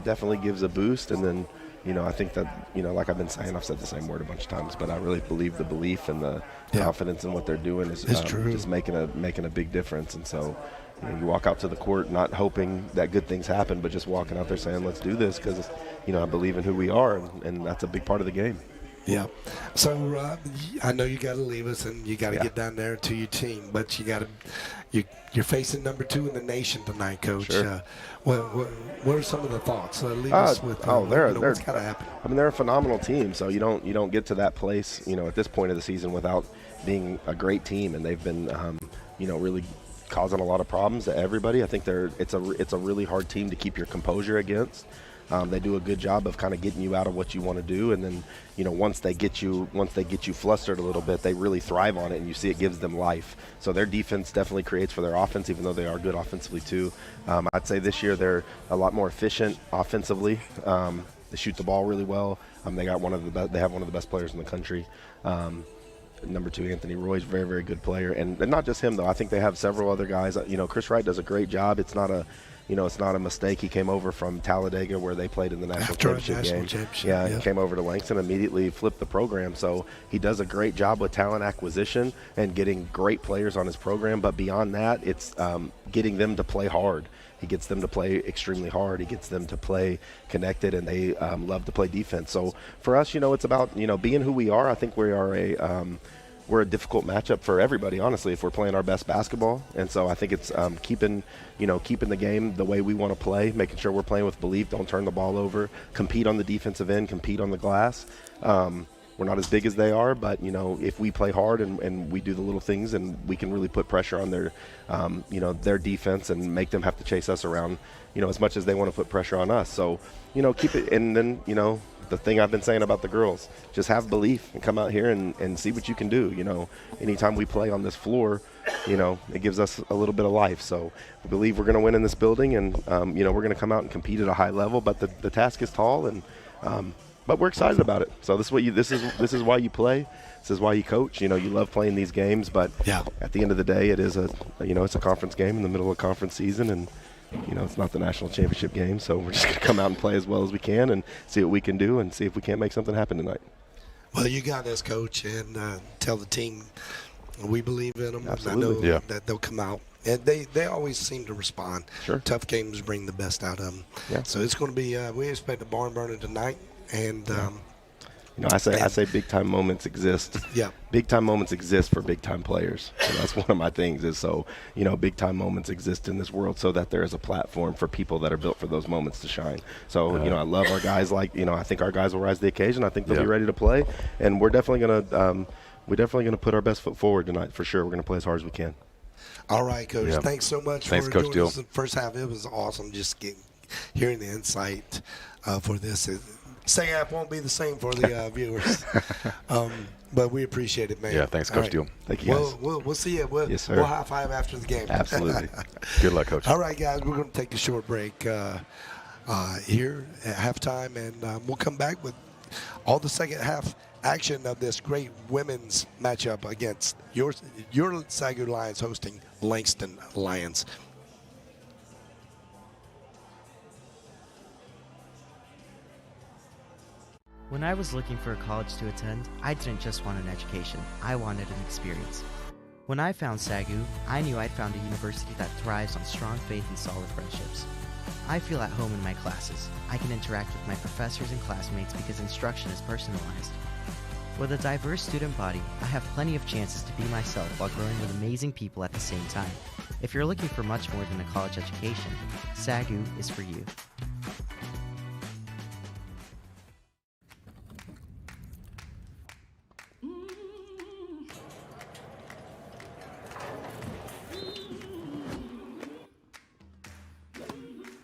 definitely gives a boost. And then, I think that, like I've been saying, I've said the same word a bunch of times, but I really believe the belief and the confidence in what they're doing is just making a big difference. And so, you walk out to the court not hoping that good things happen, but just walking out there saying, let's do this because, I believe in who we are, and that's a big part of the game. Yeah. So I know you got to leave us, and you got to get down there to your team, but you're facing number 2 in the nation tonight, Coach. Sure. What are some of the thoughts? Leave us with what's got to happen. I mean, they're a phenomenal team, so you don't get to that place, at this point of the season without being a great team, and they've been, really causing a lot of problems to everybody. I think it's a really hard team to keep your composure against. They do a good job of kind of getting you out of what you want to do, and then once they get you flustered a little bit, they really thrive on it, and you see it gives them life. So their defense definitely creates for their offense, even though they are good offensively too. I'd say this year they're a lot more efficient offensively. They shoot the ball really well. They have one of the best players in the country. Number 2, Anthony Roy's very, very good player, and not just him though. I think they have several other guys. Chris Wright does a great job. It's not a mistake. He came over from Talladega where they played in the national championship game. Yeah, he came over to Langston, immediately flipped the program. So he does a great job with talent acquisition and getting great players on his program. But beyond that, it's getting them to play hard. He gets them to play extremely hard. He gets them to play connected, and they love to play defense. So for us, it's about being who we are. I think we are we're a difficult matchup for everybody, honestly, if we're playing our best basketball. And so I think it's keeping the game the way we want to play, making sure we're playing with belief, don't turn the ball over, compete on the defensive end, compete on the glass. We're not as big as they are, but if we play hard and we do the little things, and we can really put pressure on their defense and make them have to chase us around, as much as they want to put pressure on us. So, keep it. And then, the thing I've been saying about the girls, just have belief and come out here and see what you can do. Anytime we play on this floor, it gives us a little bit of life. So we believe we're going to win in this building, and we're going to come out and compete at a high level. But the task is tall, and but we're excited about it. So this is why you play. This is why you coach. You love playing these games, but at the end of the day, it is it's a conference game in the middle of conference season, and it's not the national championship game. So we're just going to come out and play as well as we can and see what we can do and see if we can't make something happen tonight. Well, you got this, Coach, and tell the team we believe in them. Absolutely. I know that they'll come out. And they always seem to respond. Sure. Tough games bring the best out of them. Yeah. So it's going to be we expect a barn burner tonight. And I say big time moments exist. Yeah. Big time moments exist for big time players. So that's one of my things is big time moments exist in this world so that there is a platform for people that are built for those moments to shine. So I love our guys. I think our guys will rise to the occasion. I think they'll be ready to play, and we're definitely gonna put our best foot forward tonight for sure. We're gonna play as hard as we can. All right, Coach. Yeah. Thanks so much Thanks, for Coach doing Deal. this. The first half, it was awesome just hearing the insight for this. Second half won't be the same for the viewers. But we appreciate it, man. Yeah, thanks, Coach Deal. Thank you, guys. We'll see you. Yes, sir. We'll high five after the game. Absolutely. Good luck, Coach. All right, guys, we're going to take a short break here at halftime, and we'll come back with all the second half action of this great women's matchup against your SAGU Lions hosting Langston Lions. When I was looking for a college to attend, I didn't just want an education, I wanted an experience. When I found SAGU, I knew I'd found a university that thrives on strong faith and solid friendships. I feel at home in my classes. I can interact with my professors and classmates because instruction is personalized. With a diverse student body, I have plenty of chances to be myself while growing with amazing people at the same time. If you're looking for much more than a college education, SAGU is for you.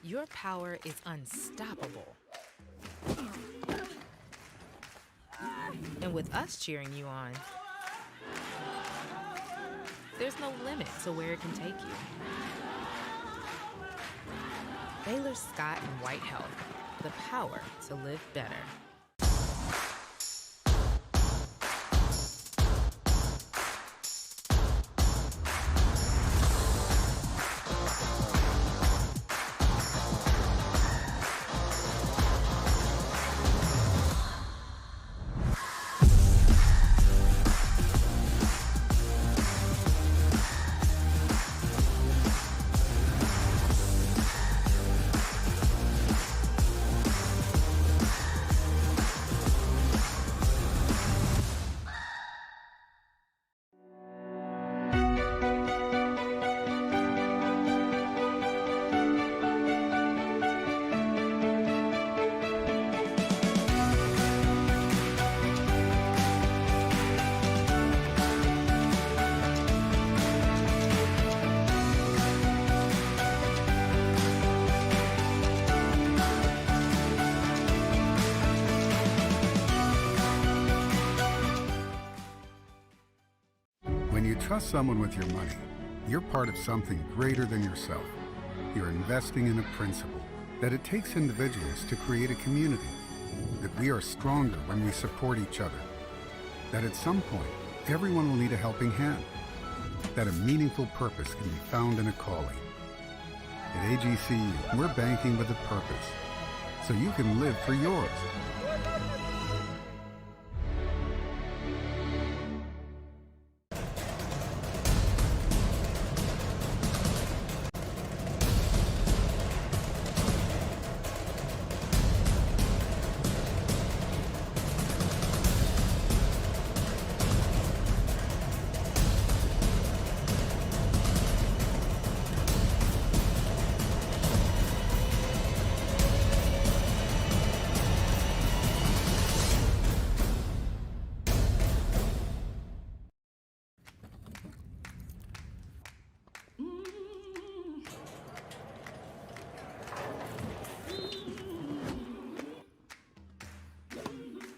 Your power is unstoppable. And with us cheering you on, there's no limit to where it can take you. Baylor Scott and White Health, the power to live better. When you trust someone with your money, you're part of something greater than yourself. You're investing in a principle that it takes individuals to create a community, that we are stronger when we support each other, that at some point, everyone will need a helping hand, that a meaningful purpose can be found in a calling. At AGCU, we're banking with a purpose, so you can live for yours.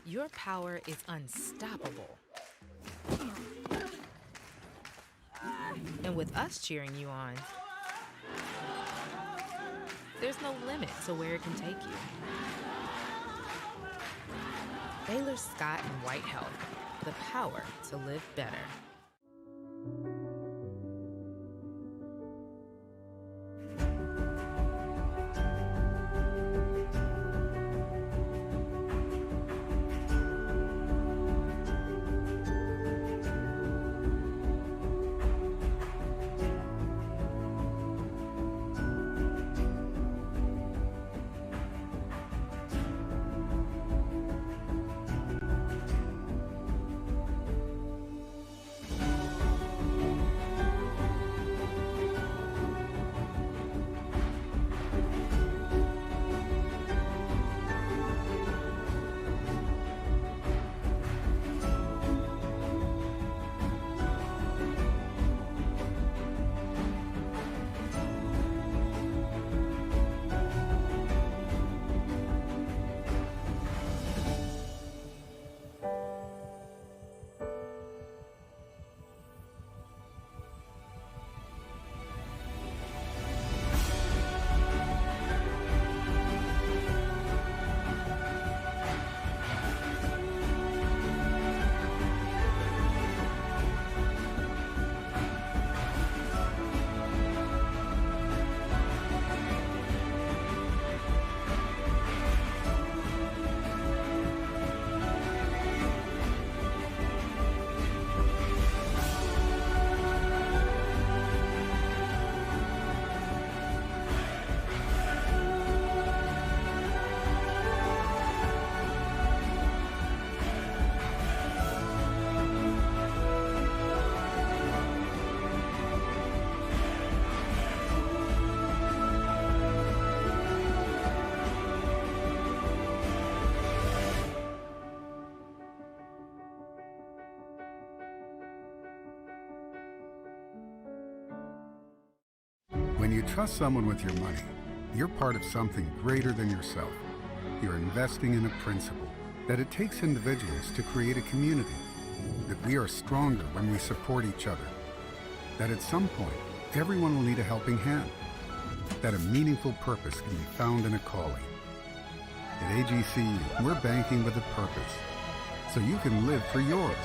Your power is unstoppable. And with us cheering you on, there's no limit to where it can take you. Baylor Scott and White Health, the power to live better. When you trust someone with your money, you're part of something greater than yourself. You're investing in a principle that it takes individuals to create a community, that we are stronger when we support each other, that at some point, everyone will need a helping hand, that a meaningful purpose can be found in a calling. At AGCU, we're banking with a purpose, so you can live for yours.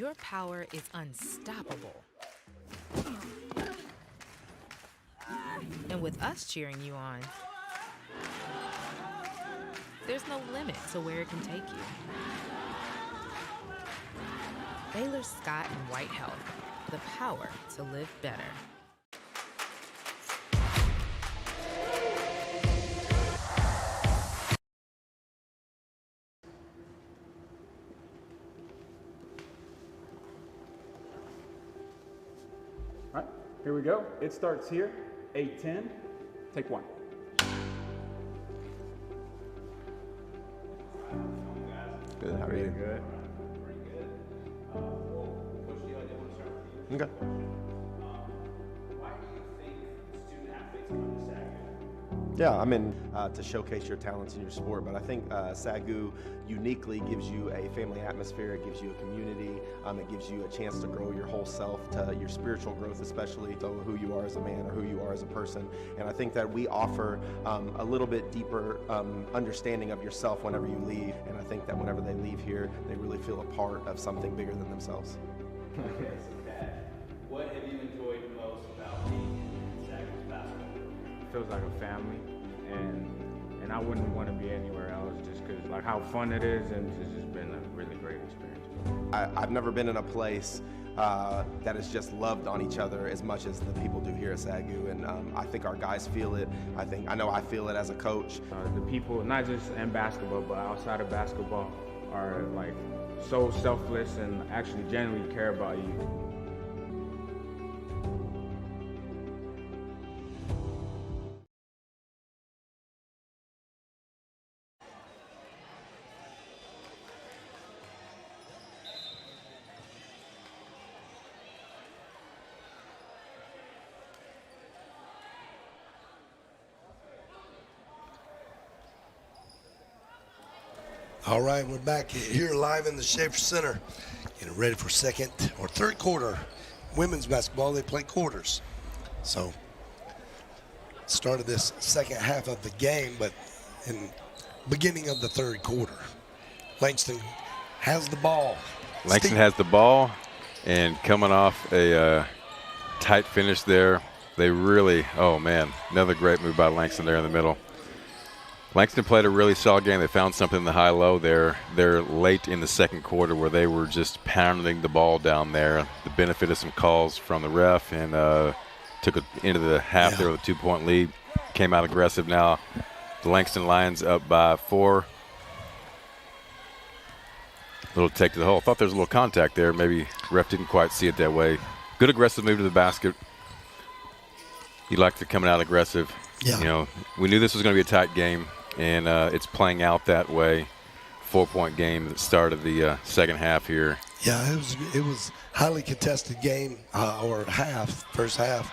Your power is unstoppable. And with us cheering you on, there's no limit to where it can take you. Baylor's Scott and White Health, the power to live better. All right, here we go. It starts here, 8-10, take one. Good, how are you? Good. Okay. Why do you think student athletes come to SAGU? Yeah, I mean, to showcase your talents in your sport, but I think SAGU uniquely gives you a family atmosphere, it gives you a community, it gives you a chance to grow your whole self, to your spiritual growth especially, to who you are as a man or who you are as a person. And I think that we offer a little bit deeper understanding of yourself whenever you leave, and I think that whenever they leave here, they really feel a part of something bigger than themselves. Okay, so Pat, what have you enjoyed most about being in SAGU's basketball program? It feels like a family, and I wouldn't want to be anywhere else just because like how fun it is, and it's just been a really great experience. I've never been in a place that is just loved on each other as much as the people do here at SAGU, and I think our guys feel it. I know I feel it as a coach. The people, not just in basketball, but outside of basketball, are like so selfless and actually genuinely care about you. All right, we're back here live in the Schaefer Center, getting ready for second or third quarter. Women's basketball, they play quarters. So, started this second half of the game, but in beginning of the third quarter. Langston has the ball. Langston has the ball, and coming off a tight finish there, they really, oh man, another great move by Langston there in the middle. Langston played a really solid game. They found something in the high-low there. They're late in the second quarter where they were just pounding the ball down there. The benefit of some calls from the ref, and took it into the half there with a 2-point lead. Came out aggressive now. The Langston Lions up by 4. Little take to the hole. Thought there was a little contact there. Maybe ref didn't quite see it that way. Good aggressive move to the basket. He liked it coming out aggressive. Yeah. You know, we knew this was going to be a tight game, and it's playing out that way. 4-point game at the start of the second half here. Yeah, it was highly contested game, or first half.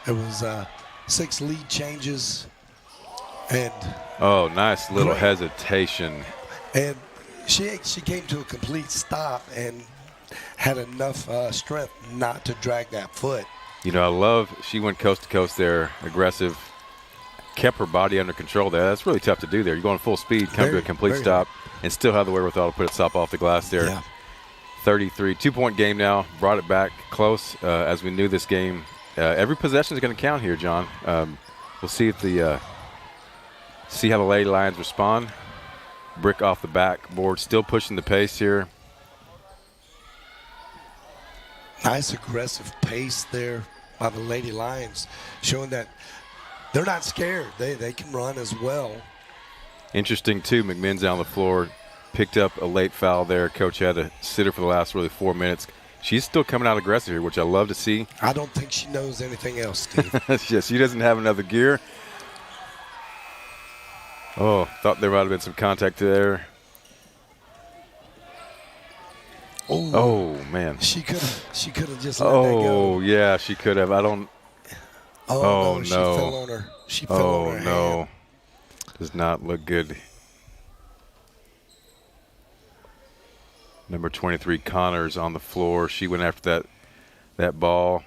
It was 6 lead changes, and oh, nice little hesitation. And she came to a complete stop and had enough strength not to drag that foot. You know, I love she went coast to coast there, aggressive. Kept her body under control there. That's really tough to do there. You're going full speed, come to a complete stop, and still have the wherewithal to put it stop off the glass there. Yeah. 33, 2-point game now. Brought it back close as we knew this game. Every possession is going to count here, John. We'll see if see how the Lady Lions respond. Brick off the backboard, still pushing the pace here. Nice aggressive pace there by the Lady Lions, showing that they're not scared. They can run as well. Interesting, too, McMinn's on the floor. Picked up a late foul there. Coach had to sit her for the last really 4 minutes. She's still coming out aggressive here, which I love to see. I don't think she knows anything else, Steve. Yeah, she doesn't have another gear. Oh, thought there might have been some contact there. Oh man. She could have just let that go. Oh, yeah, she could have. I don't. Oh, no. She fell on her. She fell on her no. hand. Does not look good. Number 23, Connors on the floor. She went after that ball.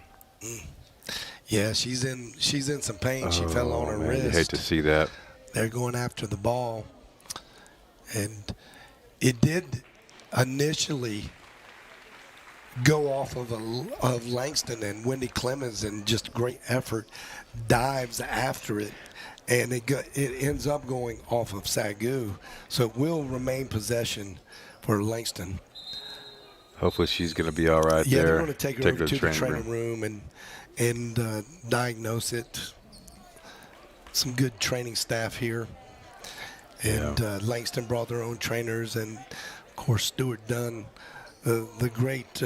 Yeah, she's in some pain. She fell on her wrist. You hate to see that. They're going after the ball. And it did initially go off of Langston, and Wendy Clemens, and just great effort, dives after it, and it ends up going off of SAGU, so it will remain possession for Langston. Hopefully she's going to be all right there. Yeah, they're going to take her over to the training room and diagnose it. Some good training staff here. And Langston brought their own trainers, and, of course, Stuart Dunn, the great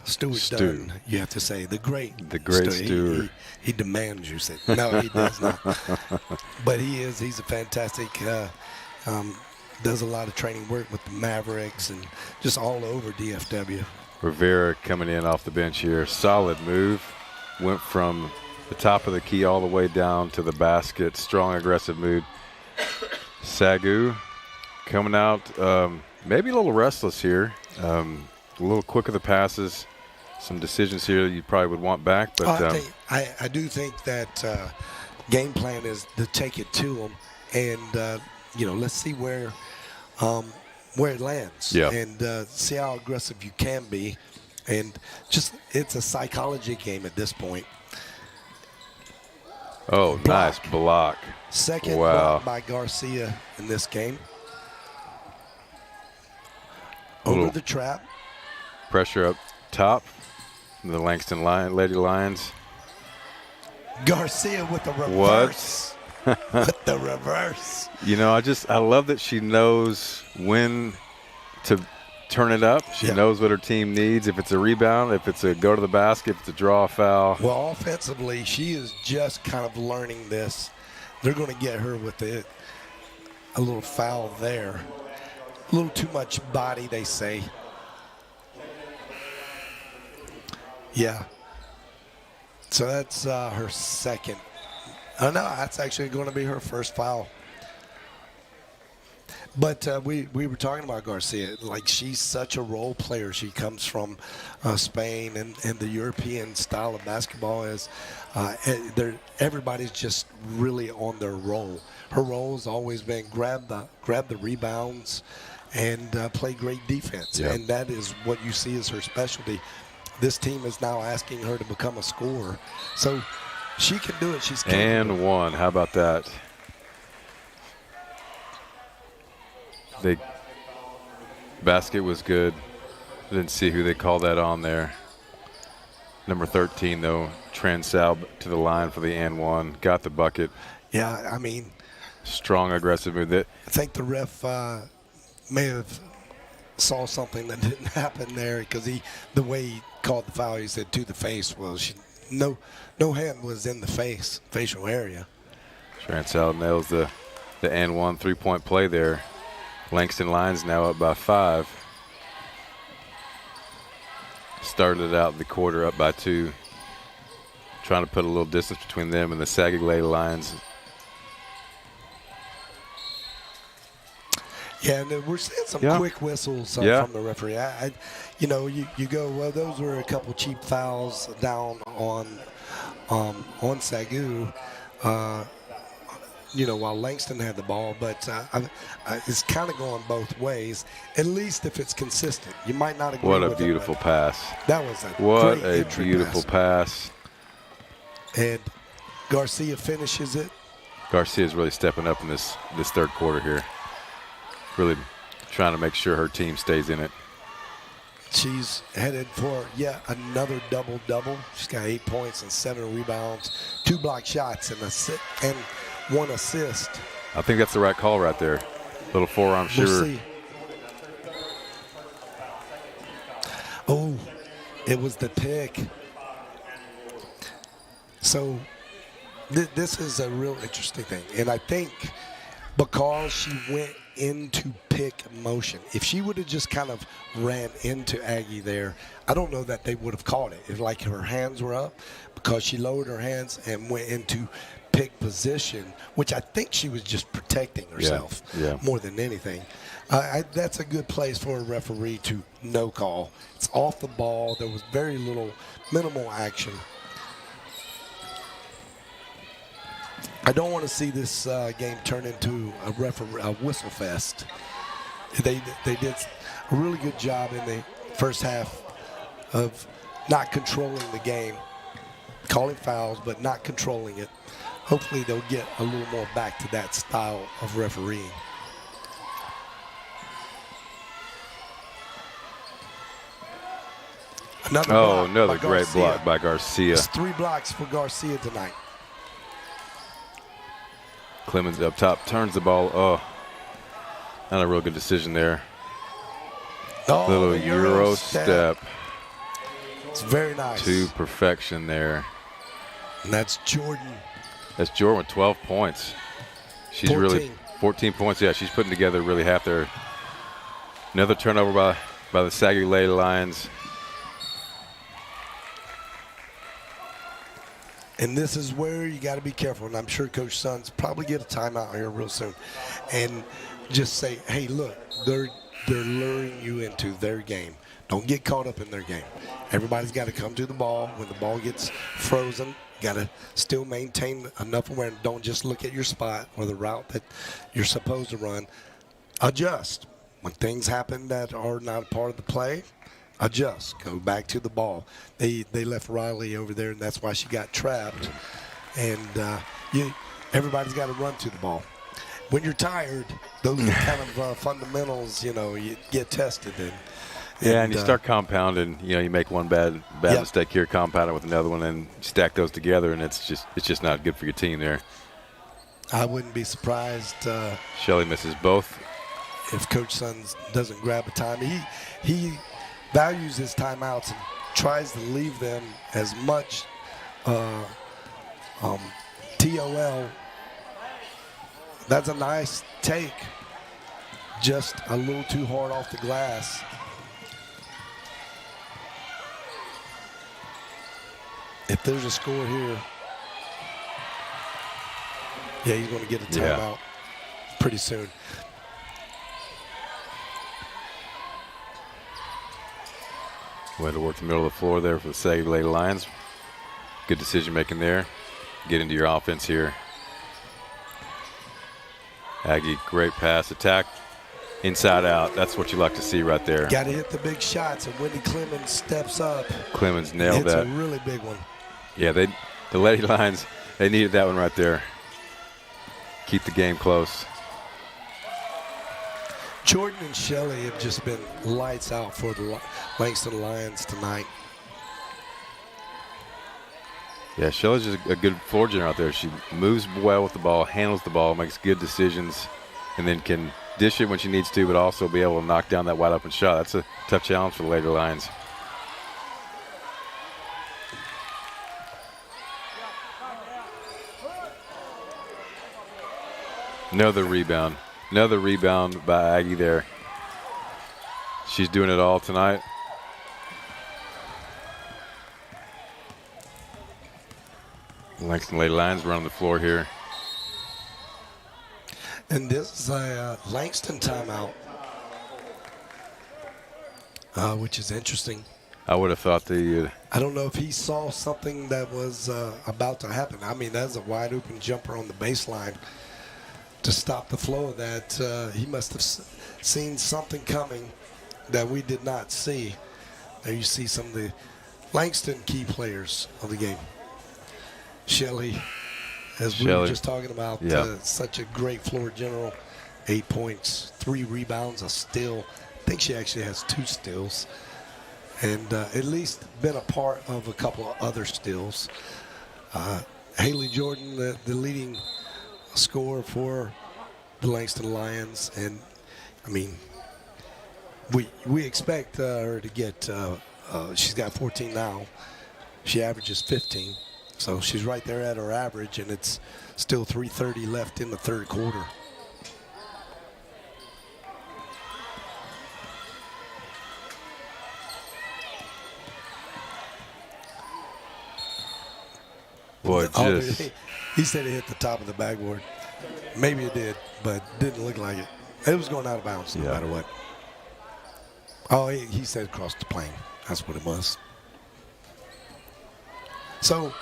Stuart Dunn, you have to say. The great Stuart. He demands you say. No, he does not. But he's a fantastic, does a lot of training work with the Mavericks and just all over DFW. Rivera coming in off the bench here. Solid move. Went from the top of the key all the way down to the basket. Strong, aggressive move. SAGU coming out maybe a little restless here. A little quick of the passes. Some decisions here that you probably would want back. But I do think that game plan is to take it to them and, let's see where it lands and see how aggressive you can be. And just it's a psychology game at this point. Oh, nice block. Second block by Garcia in this game. Over the trap. Pressure up top. The Langston Lady Lions. Garcia with the reverse. With the reverse. I love that she knows when to turn it up. She knows what her team needs. If it's a rebound, if it's a go to the basket, if it's a draw foul. Well, offensively, she is just kind of learning this. They're going to get her with a little foul there. A little too much body, they say. Yeah. So that's her second. Oh, no, that's actually going to be her first foul. But we were talking about Garcia. Like, she's such a role player. She comes from Spain, and the European style of basketball is everybody's just really on their role. Her role has always been grab the rebounds and play great defense. Yep. And that is what you see as her specialty. This team is now asking her to become a scorer. So she can do it. She's capable. And one. How about that? The basket was good. I didn't see who they called that on there. Number 13, though, Transal to the line for the and one. Got the bucket. Yeah, I mean. Strong, aggressive move. I think the ref may have saw something that didn't happen there because the way he called the foul, he said to the face. Well, no hand was in the facial area. Transal nails the and one three-point play there. Langston Lions now up by 5. Started out the quarter up by 2. Trying to put a little distance between them and the SAGU Lady Lions. Yeah, and we're seeing some quick whistles from the referee. You go, well, those were a couple cheap fouls down on SAGU. While Langston had the ball, but it's kind of going both ways, at least if it's consistent. You might not agree with it. What a beautiful pass. That was a beautiful pass. And Garcia finishes it. Garcia's really stepping up in this third quarter here. Really trying to make sure her team stays in it. She's headed for another double-double. She's got 8 points and 7 rebounds, 2 block shots, and 1 assist. I think that's the right call right there. Little forearm shooter. We'll see. Oh, it was the pick. So this is a real interesting thing. And I think because she went into pick motion, if she would have just kind of ran into Aggie there, I don't know that they would have caught it. It's like her hands were up because she lowered her hands and went into pick position, which I think she was just protecting herself more than anything. That's a good place for a referee to no call. It's off the ball. There was very minimal action. I don't want to see this game turn into a whistle fest. They did a really good job in the first half of not controlling the game, calling fouls, but not controlling it. Hopefully they'll get a little more back to that style of refereeing. Another great block by Garcia. It's 3 blocks for Garcia tonight. Clemens up top, turns the ball. Oh, not a real good decision there. Little Euro step. It's very nice. To perfection there. And that's Jordan. That's Jordan with 12 points. She's 14. really 14 points. Yeah, she's putting together really half there. Another turnover by the SAGU Lady Lions. And this is where you got to be careful. And I'm sure Coach Sons probably get a timeout here real soon. And just say, hey, look, they're luring you into their game. Don't get caught up in their game. Everybody's got to come to the ball. When the ball gets frozen, got to still maintain enough awareness. Don't just look at your spot or the route that you're supposed to run. Adjust. When things happen that are not part of the play, adjust. Go back to the ball. They left Riley over there, and that's why she got trapped. And everybody's got to run to the ball. When you're tired, those are kind of fundamentals, you get tested. And you start compounding. You make one bad mistake here, compound it with another one, and stack those together, and it's just not good for your team there. I wouldn't be surprised. Shelley misses both. If Coach Sons doesn't grab a time, he values his timeouts and tries to leave them as much TOL. That's a nice take. Just a little too hard off the glass. If there's a score here, yeah, he's going to get a timeout pretty soon. Way to work the middle of the floor there for the SAGU Lady Lions. Good decision making there. Get into your offense here. Aggie, great pass, attack, inside out. That's what you like to see right there. Got to hit the big shots, and Wendy Clemens steps up. Clemens nailed that. It's a really big one. Yeah, the Lady Lions, they needed that one right there. Keep the game close. Jordan and Shelley have just been lights out for the Langston Lions tonight. Yeah, Shelley's just a good floor general out there. She moves well with the ball, handles the ball, makes good decisions, and then can dish it when she needs to, but also be able to knock down that wide open shot. That's a tough challenge for the Lady Lions. Another rebound. Another rebound by Aggie there. She's doing it all tonight. Langston Lady Lions running the floor here. And this is a Langston timeout, which is interesting. I would have thought I don't know if he saw something that was about to happen. I mean, that's a wide open jumper on the baseline. To stop the flow of that, he must have seen something coming that we did not see. There you see some of the Langston key players of the game. Shelley, as we were just talking about, such a great floor general. 8 points, 3 rebounds, a steal. I think she actually has 2 steals. And at least been a part of a couple of other steals. Haley Jordan, the leading scorer for the Langston Lions, and I mean, we expect her to get. She's got 14 now. She averages 15, so she's right there at her average, and it's still 3:30 left in the third quarter. Boy, just he said it hit the top of the backboard. Maybe it did, but didn't look like it. It was going out of bounds no matter what. Oh, he said across the plane. That's what it was. So,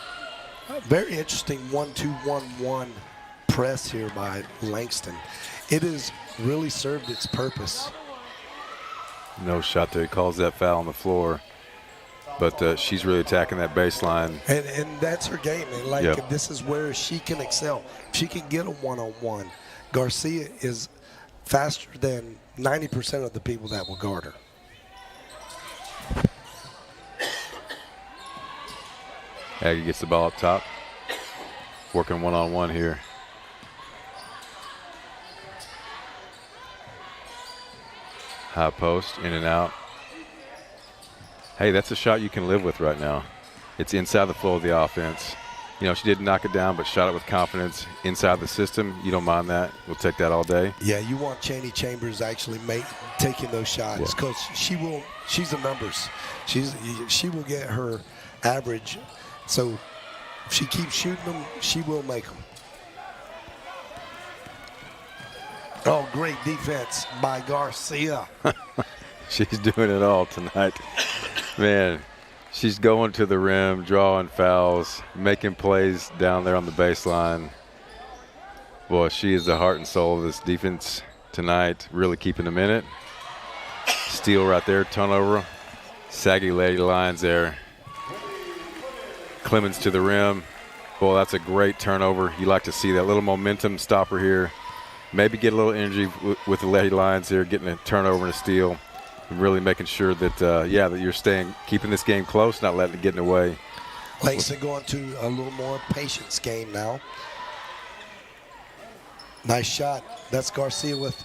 very interesting 1-2-1-1 press here by Langston. It has really served its purpose. No shot there. He calls that foul on the floor. But she's really attacking that baseline. And that's her game. And like this is where she can excel. She can get a one-on-one. Garcia is faster than 90% of the people that will guard her. Aggie gets the ball up top. Working one-on-one here. High post, in and out. Hey, that's a shot you can live with right now. It's inside the flow of the offense. You know, she did knock it down, but shot it with confidence inside the system. You don't mind that. We'll take that all day. Yeah, you want Chaney Chambers actually taking those shots because she's the numbers. She will get her average. So if she keeps shooting them, she will make them. Oh, great defense by Garcia. She's doing it all tonight. Man, she's going to the rim, drawing fouls, making plays down there on the baseline. Boy, she is the heart and soul of this defense tonight, really keeping them in it. Steal right there, turnover. Saggy Lady Lions there. Clemens to the rim. Boy, that's a great turnover. You like to see that little momentum stopper here. Maybe get a little energy with the Lady Lions here, getting a turnover and a steal. And really making sure that, that you're keeping this game close, not letting it get in the way. Langston going to a little more patience game now. Nice shot. That's Garcia with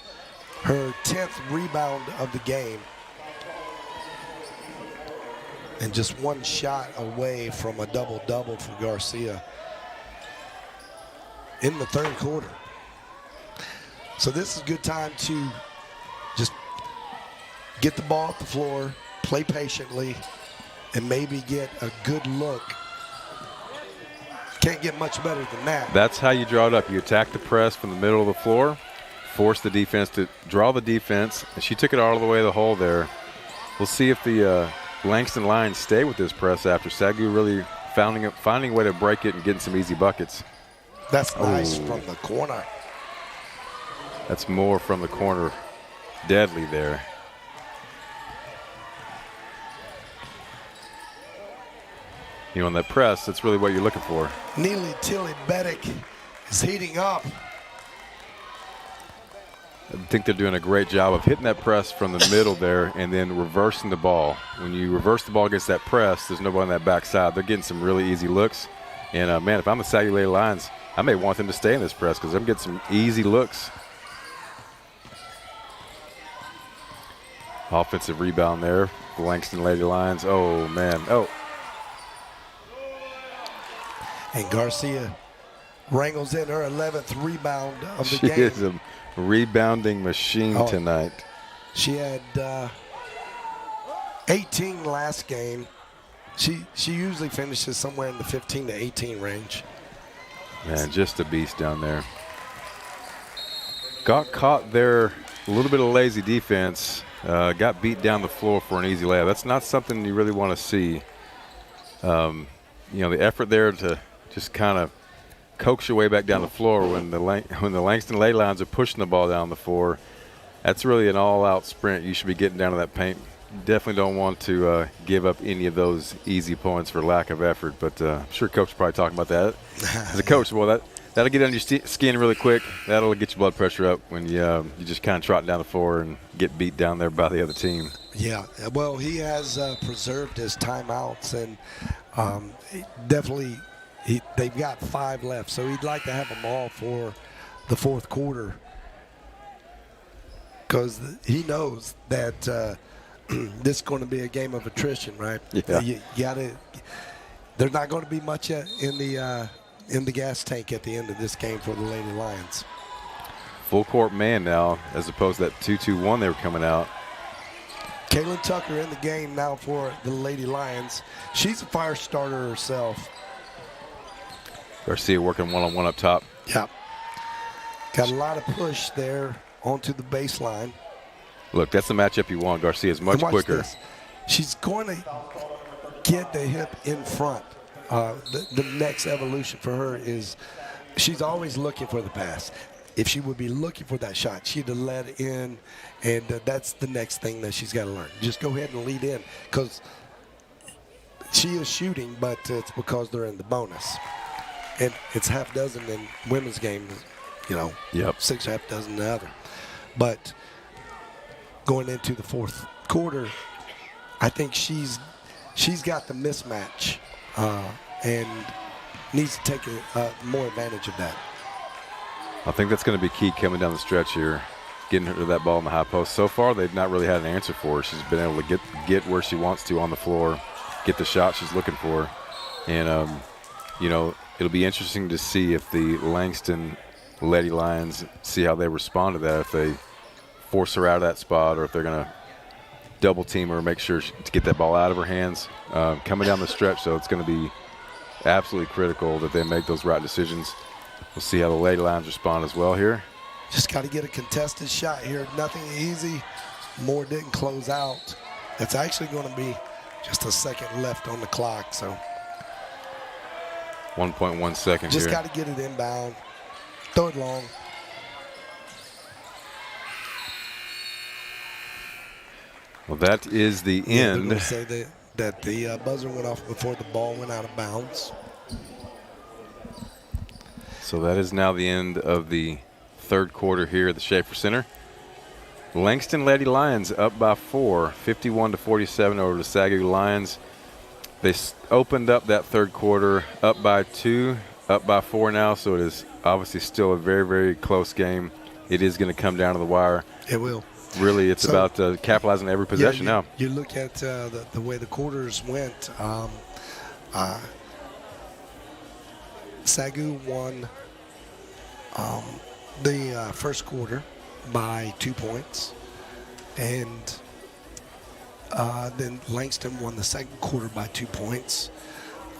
her 10th rebound of the game. And just one shot away from a double-double for Garcia in the third quarter. So this is a good time to just get the ball off the floor, play patiently, and maybe get a good look. Can't get much better than that. That's how you draw it up. You attack the press from the middle of the floor, force the defense to draw the defense, and she took it all the way to the hole there. We'll see if the Langston Lions stay with this press after SAGU really finding a way to break it and getting some easy buckets. That's nice from the corner. That's more from the corner. Deadly there. You know, on that press, that's really what you're looking for. Neely Tilly Beddick is heating up. I think they're doing a great job of hitting that press from the middle there and then reversing the ball. When you reverse the ball against that press, there's nobody on that backside. They're getting some really easy looks. And, man, if I'm the SAGU Lady Lions, I may want them to stay in this press because I'm getting some easy looks. Offensive rebound there. The Langston Lady Lions. Oh, man. Oh. And Garcia wrangles in her 11th rebound of the game. She is a rebounding machine tonight. She had 18 last game. She usually finishes somewhere in the 15 to 18 range. Man, just a beast down there. Got caught there, a little bit of lazy defense. Got beat down the floor for an easy layup. That's not something you really want to see. You know, the effort there to just kind of coax your way back down the floor when the Langston Lady Lions are pushing the ball down the floor. That's really an all-out sprint. You should be getting down to that paint. You definitely don't want to give up any of those easy points for lack of effort. But I'm sure Coach is probably talking about that. As a coach, well, that'll get under your skin really quick. That'll get your blood pressure up when you just kind of trot down the floor and get beat down there by the other team. Yeah, well, he has preserved his timeouts, and definitely they've got 5 left, so he'd like to have them all for the fourth quarter because he knows that this is going to be a game of attrition, right? Yeah. You gotta. There's not going to be much in the gas tank at the end of this game for the Lady Lions. Full court man now, as opposed to that 2-2-1 they were coming out. Kaylin Tucker in the game now for the Lady Lions. She's a fire starter herself. Garcia working one-on-one up top. Yeah. Got a lot of push there onto the baseline. Look, that's the matchup you want. Garcia is much quicker. This. She's going to get the hip in front. The next evolution for her is she's always looking for the pass. If she would be looking for that shot, she'd have led in, and that's the next thing that she's got to learn. Just go ahead and lead in because She is shooting, but it's because they're in the bonus. And it's half dozen in women's games, you know, Yep. 6 half dozen in the other. But going into the fourth quarter, I think she's got the mismatch and needs to take more advantage of that. I think that's going to be key coming down the stretch here, getting her to that ball in the high post. So far, they've not really had an answer for her. She's been able to get where she wants to on the floor, get the shot she's looking for. And, you know, it'll be interesting to see if the Langston Lady Lions see how they respond to that, if they force her out of that spot or if they're going to double team her, make sure to get that ball out of her hands. Coming down the stretch, so it's going to be absolutely critical that they make those right decisions. We'll see how the Lady Lions respond as well here. Just got to get a contested shot here. Nothing easy. Moore didn't close out. It's actually going to be just a second left on the clock. So 1.1 seconds just here. got to get it inbound. Throw it long. Well, that is the end. Yeah, say that the buzzer went off before the ball went out of bounds. So that is now the end of the third quarter here at the Schaefer Center. Langston Lady Lions up by 4, 51-47 over the SAGU Lions. They opened up that third quarter up by 2, up by 4 now, so it is obviously still a very, very close game. It is going to come down to the wire. It will. Really, it's about capitalizing every possession now. You look at the way the quarters went. SAGU won the first quarter by 2 points, and then Langston won the second quarter by 2 points.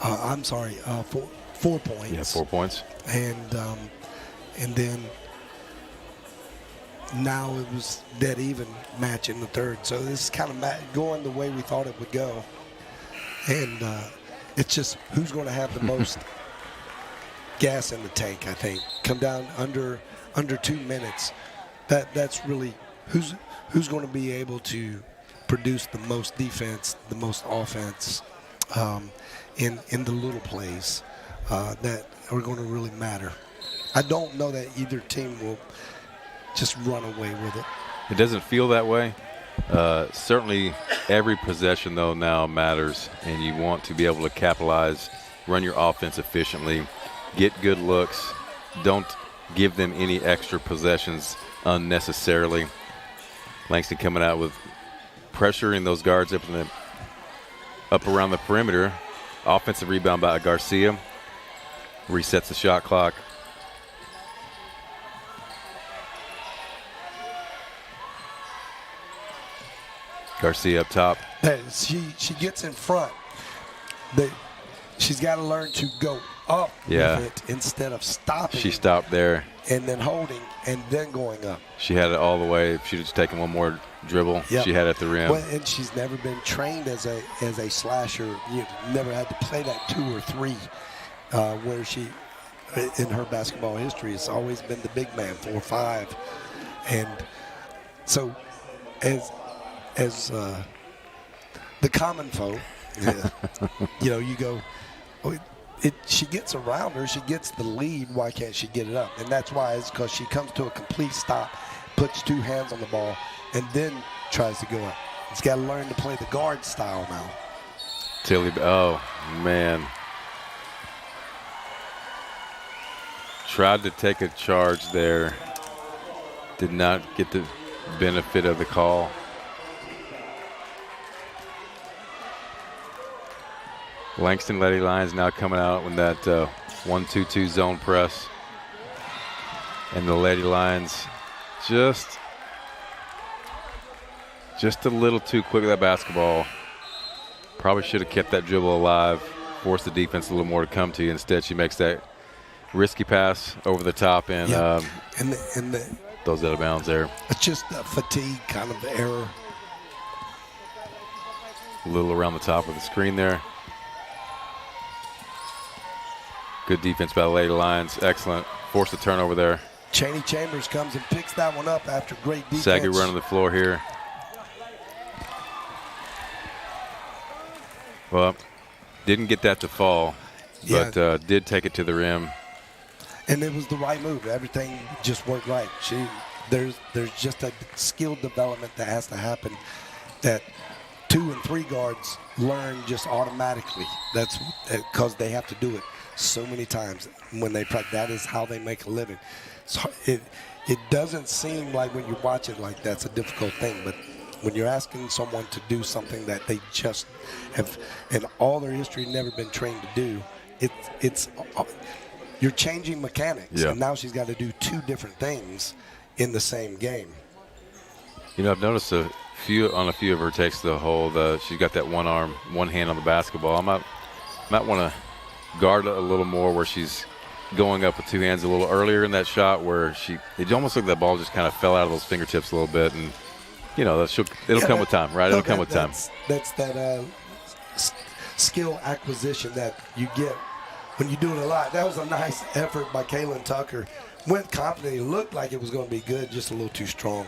4 points. Yeah, 4 points. And then now it was dead even match in the third. So this is kind of going the way we thought it would go. And it's just who's going to have the most gas in the tank, I think. Come down under 2 minutes. That's really who's going to be able to produce the most defense, the most offense in the little plays that are going to really matter. I don't know that either team will just run away with it. It doesn't feel that way. Certainly every possession, though, now matters, and you want to be able to capitalize, run your offense efficiently, get good looks. Don't give them any extra possessions unnecessarily. Langston coming out with pressuring those guards up around the perimeter. Offensive rebound by Garcia. Resets the shot clock. Garcia up top. She gets in front. She's got to learn to go up with it instead of stopping. She stopped there. And then holding and then going up. She had it all the way. If she'd just taken one more dribble, she had it at the rim. Well, and she's never been trained as a slasher. You never had to play that 2 or 3 where she, in her basketball history, it's always been the big man, 4 or 5. And so as the common folk, you go, she gets around her, she gets the lead, why can't she get it up? And that's why, it's because she comes to a complete stop, puts 2 hands on the ball, and then tries to go up. She's got to learn to play the guard style now. Tilly, oh, man. Tried to take a charge there. Did not get the benefit of the call. Langston Lady Lions now coming out with that 1-2-2 zone press. And the Lady Lions just a little too quick with that basketball. Probably should have kept that dribble alive, forced the defense a little more to come to you. Instead, she makes that risky pass over the top and throws out of bounds there. It's just a fatigue kind of error. A little around the top of the screen there. Good defense by the Lady Lions. Excellent. Forced the turnover there. Cheney Chambers comes and picks that one up after great defense. SAGU running the floor here. Well, Didn't get that to fall, but did take it to the rim. And it was the right move. Everything just worked right. There's just a skill development that has to happen that 2 and 3 guards learn just automatically. That's because they have to do it so many times when they practice. That is how they make a living. So it doesn't seem like when you watch it like that's a difficult thing, but when you're asking someone to do something that they just have in all their history never been trained to do, it's you're changing mechanics. Yeah. And now she's got to do 2 different things in the same game. You know, I've noticed a few of her takes the hold. She's got that one hand on the basketball. I might want to guard a little more where she's going up with 2 hands a little earlier in that shot where it almost looked like that ball just kind of fell out of those fingertips a little bit. And, you know, it'll come with time, right? It'll come with time. That's that skill acquisition that you get when you do it a lot. That was a nice effort by Kaylin Tucker. Went confident. It looked like it was going to be good, just a little too strong.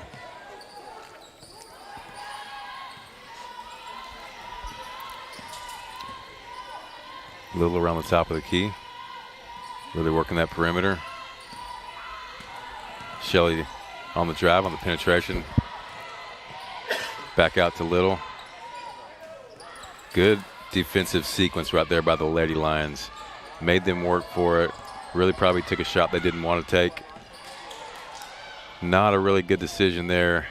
A little around the top of the key. Really working that perimeter. Shelley on the drive, on the penetration. Back out to Little. Good defensive sequence right there by the Lady Lions. Made them work for it. Really probably took a shot they didn't want to take. Not a really good decision there.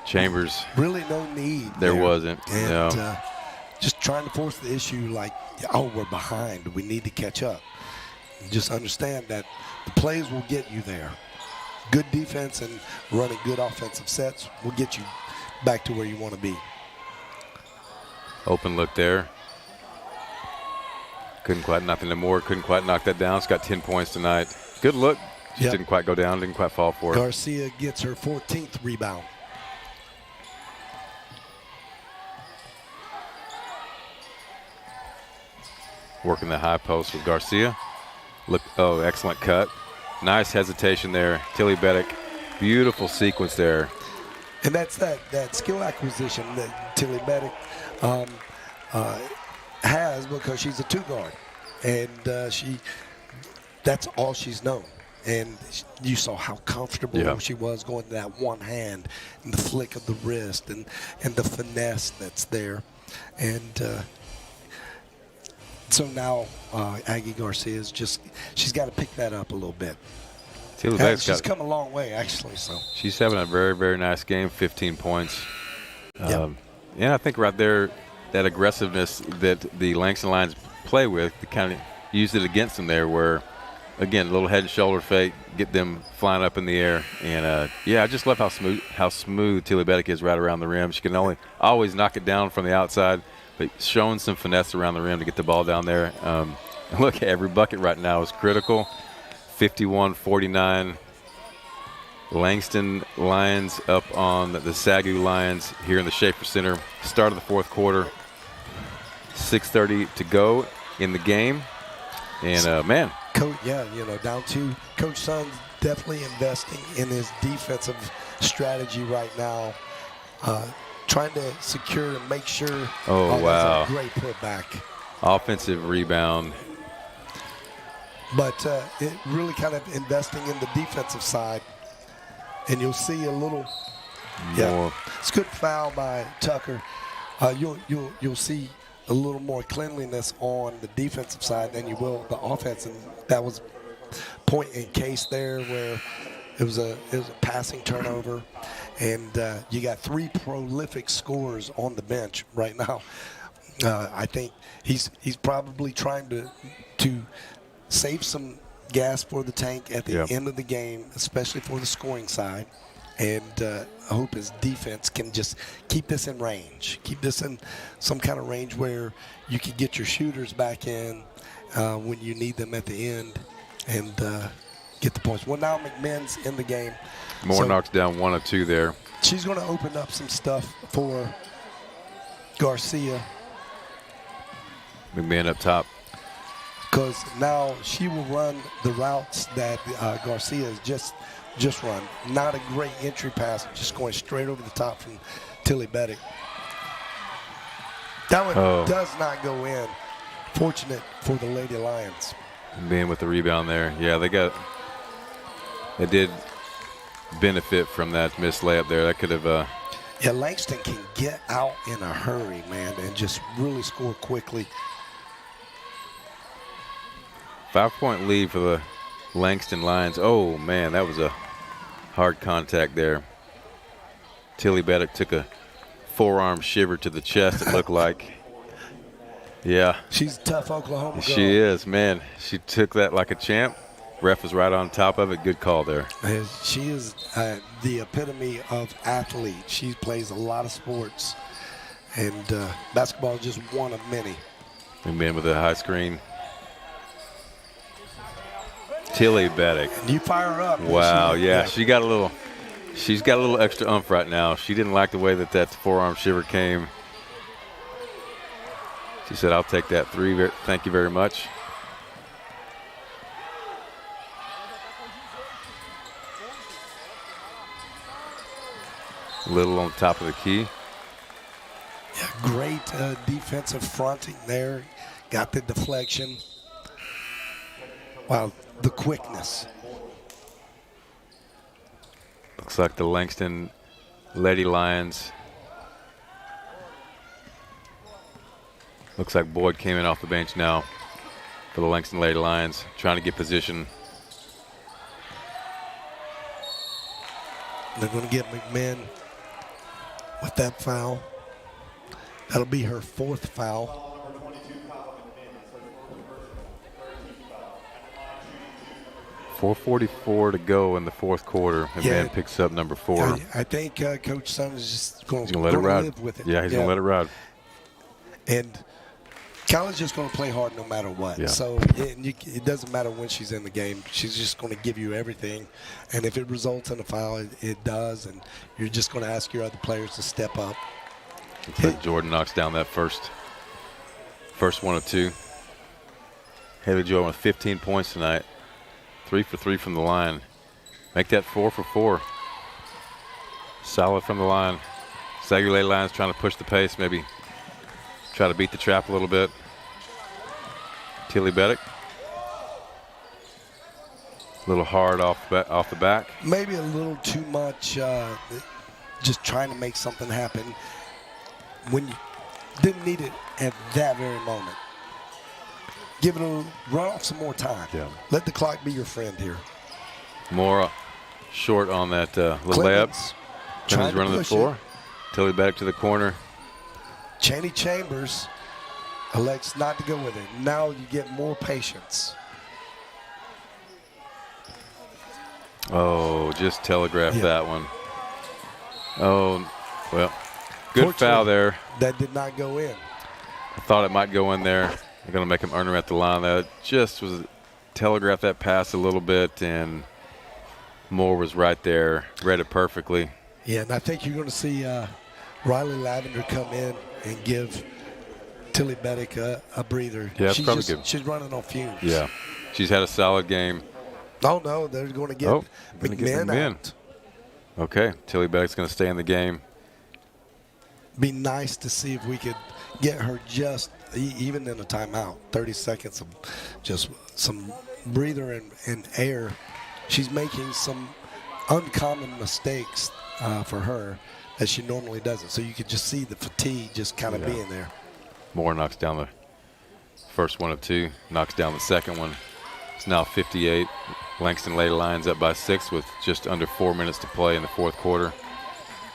Chambers. Really no need. There wasn't. And no. Just trying to force the issue like, oh, we're behind. We need to catch up. Just understand that the plays will get you there. Good defense and running good offensive sets will get you back to where you want to be. Open look there. Couldn't quite knock that down. She's got 10 points tonight. Good look. Just didn't quite go down, didn't quite fall for it. Garcia gets her 14th rebound. Working the high post with Garcia. Excellent cut. Nice hesitation there. Tilly Beddick, beautiful sequence there. And that's that skill acquisition that Tilly Beddick has because she's a 2 guard. And that's all she's known. And you saw how comfortable she was going to that one hand and the flick of the wrist and the finesse that's there. And so now Aggie Garcia she's got to pick that up a little bit. She's come a long way, actually. So she's having a very, very nice game, 15 points. And I think right there, that aggressiveness that the Langston Lions play with, they kind of used it against them there where, again, a little head and shoulder fake, get them flying up in the air. And, I just love how smooth Tilly Beddick is right around the rim. She can always knock it down from the outside, but showing some finesse around the rim to get the ball down there. Look, every bucket right now is critical. 51-49. Langston Lions up on the SAGU Lions here in the Schaefer Center. Start of the 4th quarter. 6:30 to go in the game. And, Coach, down 2. Coach Sun's definitely investing in his defensive strategy right now. Trying to secure and make sure. Wow. That's a great putback. Offensive rebound. But it really kind of investing in the defensive side. And you'll see a little more. It's a good foul by Tucker. You'll see a little more cleanliness on the defensive side than you will the offense. And that was point in case there where it was a passing turnover. And you got 3 prolific scorers on the bench right now. I think he's probably trying to save some gas for the tank at the end of the game, especially for the scoring side. And I hope his defense can just keep this in range, keep this in some kind of range where you can get your shooters back in when you need them at the end and get the points. Well, now McMahon's in the game. Moore knocks down 1 of 2 there. She's going to open up some stuff for Garcia. McMahon up top. Because now she will run the routes that Garcia has just run. Not a great entry pass, just going straight over the top from Tilly Beddick. That one does not go in. Fortunate for the Lady Lions. Being with the rebound there. Yeah, they did benefit from that missed layup there. That could have. Yeah, Langston can get out in a hurry, man, and just really score quickly. 5-point lead for the Langston Lions. Oh, man, that was a hard contact there. Tilly Beddick took a forearm shiver to the chest, it looked like. Yeah. She's a tough Oklahoma girl. She is, man. She took that like a champ. Ref was right on top of it. Good call there. She is the epitome of athlete. She plays a lot of sports, and basketball is just one of many. And man with a high screen. Tilly Beddick. And you fire her up. Wow, yeah. She's got a little extra oomph right now. She didn't like the way that forearm shiver came. She said, I'll take that three. Thank you very much. Little on top of the key. Yeah, great defensive fronting there. Got the deflection. Wow, the quickness. Looks like the Langston Lady Lions. Looks like Boyd came in off the bench now for the Langston Lady Lions, trying to get position. They're going to get McMahon with that foul. That'll be her 4th foul. 4:44 to go in the 4th quarter, and Ben picks up number 4. I think Coach Sun is just going to let it ride. Live with it. Yeah, he's going to let it ride. And Kyla's just going to play hard no matter what. Yeah. So it doesn't matter when she's in the game. She's just going to give you everything. And if it results in a foul, it does. And you're just going to ask your other players to step up. Looks like Jordan knocks down that first one of 2. Haley Jordan with 15 points tonight. 3 for 3 from the line. Make that 4 for 4. Solid from the line. SAGU Lady Lions trying to push the pace, maybe try to beat the trap a little bit. Tilly Beddick. A little hard off the back. Maybe a little too much just trying to make something happen when you didn't need it at that very moment. Give it run off some more time. Yeah. Let the clock be your friend here. More short on that little layup. Clemens running the floor. Tilly Beddick to the corner. Chaney Chambers elects not to go with it. Now you get more patience. Oh, just telegraphed that one. Oh, well, good foul there. That did not go in. I thought it might go in there. They're going to make him earn her at the line. That just was telegraphed that pass a little bit, and Moore was right there, read it perfectly. Yeah, and I think you're going to see Riley Lavender come in and give Tilly Beddick a breather. Yeah, that's probably good. She's running on fumes. Yeah, she's had a solid game. Oh, no, they're going to get McMahon out. Okay, Tilly Beddick's going to stay in the game. Be nice to see if we could get her just, even in a timeout, 30 seconds of just some breather and air. She's making some uncommon mistakes for her that she normally doesn't. So you could just see the fatigue just kind of being there. Moore knocks down the first one of 2, knocks down the second one. It's now 58. Langston Lady Lions up by 6 with just under 4 minutes to play in the 4th quarter.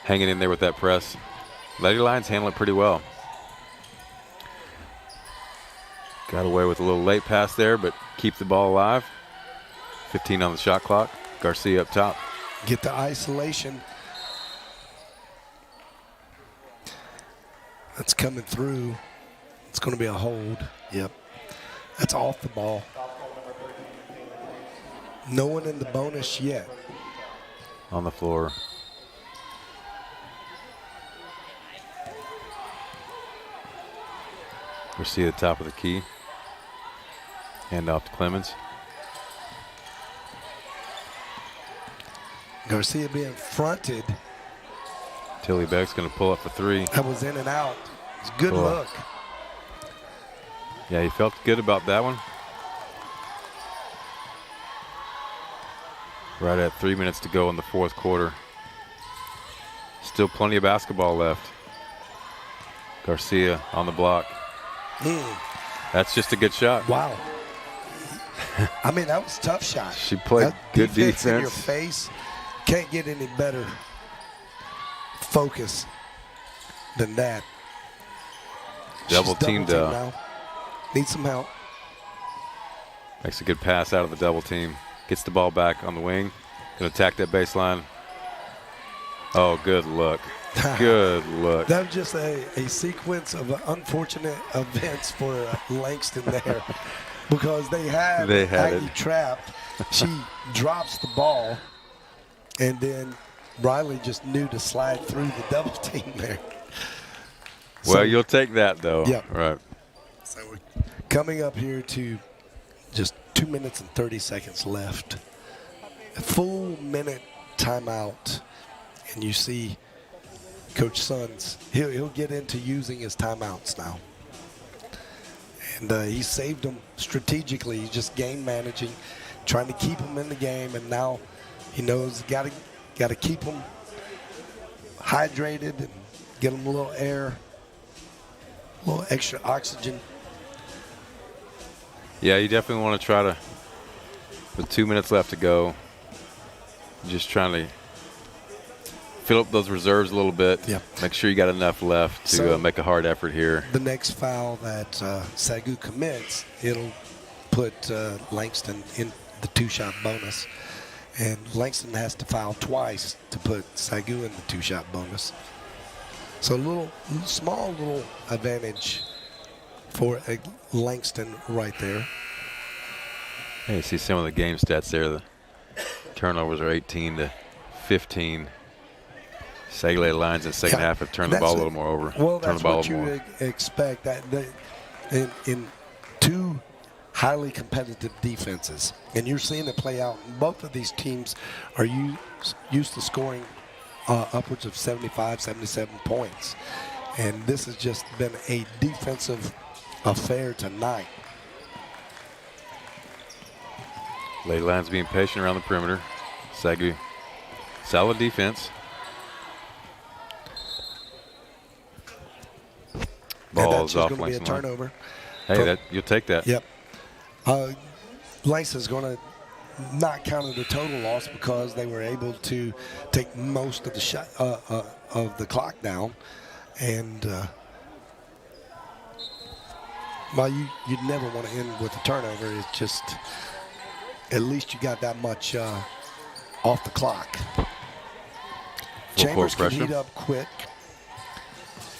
Hanging in there with that press. Lady Lions handle it pretty well. Got away with a little late pass there, but keep the ball alive. 15 on the shot clock. Garcia up top. Get the isolation. That's coming through. It's going to be a hold. Yep. That's off the ball. No one in the bonus yet. On the floor. Garcia at the top of the key. Hand off to Clemens. Garcia being fronted. Tilly Beck's going to pull up for 3. That was in and out. It's a good look. Yeah, he felt good about that one. Right at 3 minutes to go in the fourth quarter. Still plenty of basketball left. Garcia on the block. That's just a good shot. Wow. I mean, that was a tough shot. She played good defense. In your face. Can't get any better focus than that. Double teamed now. Needs some help. Makes a good pass out of the double team. Gets the ball back on the wing. Gonna attack that baseline. Oh, good look. Good look. That was just a sequence of unfortunate events for Langston there, because they had Aggie trapped. She drops the ball, and then Riley just knew to slide through the double team there. Well, you'll take that, though. Yeah. Right. So we're coming up here to just 2 minutes and 30 seconds left. A full minute timeout, and you see Coach Sons, he'll get into using his timeouts now. And he saved them strategically. He's just game managing, trying to keep them in the game, and now he knows got to keep them hydrated and get them a little air, a little extra oxygen. Yeah, you definitely want to try to, with 2 minutes left to go, just trying to fill up those reserves a little bit. Yep. Make sure you got enough left to make a hard effort here. The next foul that SAGU commits, it'll put Langston in the two-shot bonus. And Langston has to foul twice to put SAGU in the two-shot bonus. So a small little advantage for Langston right there. Hey, you see some of the game stats there. The turnovers are 18 to 15. SAGU lines in the second half have turned the ball a little more over. Well, that's what you expect. That in two highly competitive defenses, and you're seeing it play out. Both of these teams are used to scoring upwards of 75, 77 points. And this has just been a defensive affair tonight. Lady Lions being patient around the perimeter. SAGU, solid defense. Ball is off Langston's going to be a turnover. Hey, you'll take that. Yep. Langston's going to not count it a total loss because they were able to take most of the shot of the clock down, and well, you'd never want to end with a turnover. It's just at least you got that much off the clock. Chambers can heat up quick.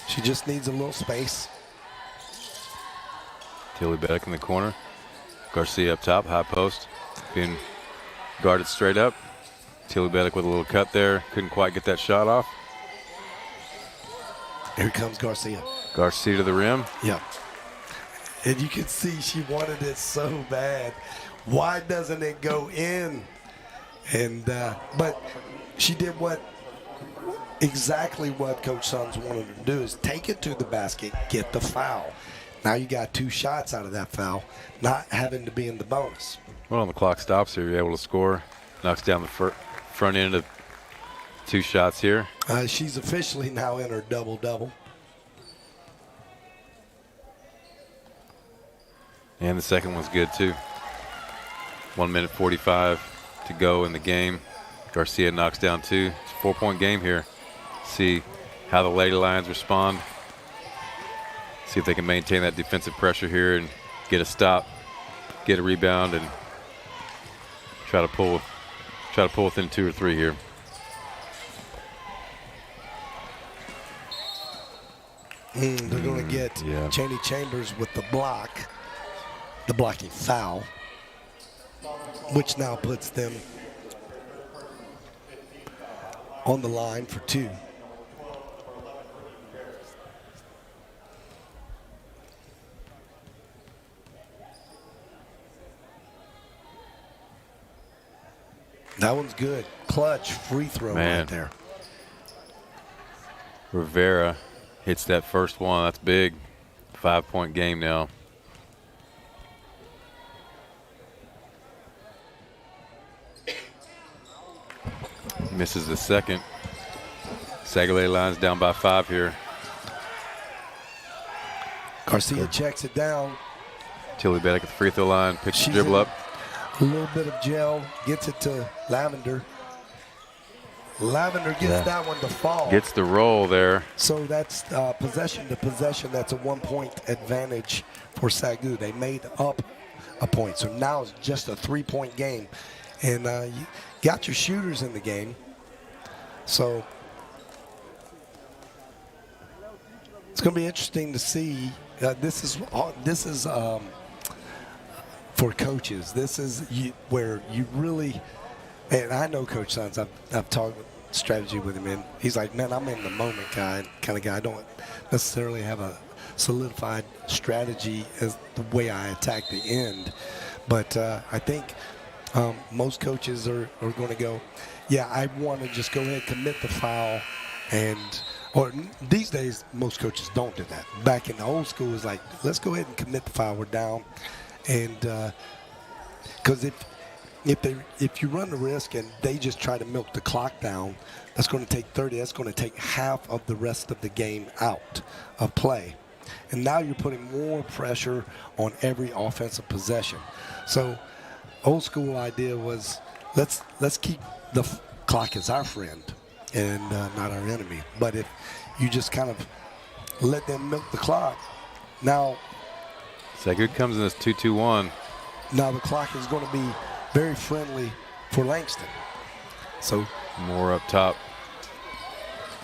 She just needs a little space. Tilly back in the corner. Garcia up top, high post, being guarded straight up. Tilly Beddick with a little cut there. Couldn't quite get that shot off. Here comes Garcia. Garcia to the rim. Yeah. And you can see she wanted it so bad. Why doesn't it go in? And but she did exactly what Coach Sons wanted her to do, is take it to the basket, get the foul. Now you got 2 shots out of that foul, not having to be in the bonus. Well, the clock stops here. You're able to score. Knocks down the front end of 2 shots here. She's officially now in her double-double. And the second one's good, too. 1 minute 45 to go in the game. Garcia knocks down 2. It's a 4-point game here. See how the Lady Lions respond. See if they can maintain that defensive pressure here and get a stop, get a rebound, and try to pull within 2 or 3 here. They're going to get Cheney Chambers with the blocking foul, which now puts them on the line for 2. That one's good. Clutch free throw right there. Rivera hits that first one. That's big. 5-point game now. Misses the second. SAGU Lady Lions down by 5 here. Garcia checks it down. Tilly Beddick at the free throw line, picks the dribble up. A little bit of gel, gets it to Lavender. Lavender gets that one to fall. Gets the roll there. So that's possession to possession. That's a 1-point advantage for SAGU. They made up a point. So now it's just a 3-point game. And you got your shooters in the game. So it's going to be interesting to see. This is for coaches. This is where you really, and I know Coach Sons. I've talked strategy with him, and he's like, man, I'm in the moment kind of guy. I don't necessarily have a solidified strategy as the way I attack the end. But I think most coaches are going to go, yeah, I want to just go ahead and commit the foul. Or these days, most coaches don't do that. Back in the old school, it was like, let's go ahead and commit the foul. We're down. And because if you run the risk and they just try to milk the clock down, that's going to take 30. That's going to take half of the rest of the game out of play. And now you're putting more pressure on every offensive possession. So old school idea was let's keep the clock as our friend and not our enemy. But if you just kind of let them milk the clock, now SAGU comes in this 2-2-1. Now the clock is going to be very friendly for Langston. So more up top.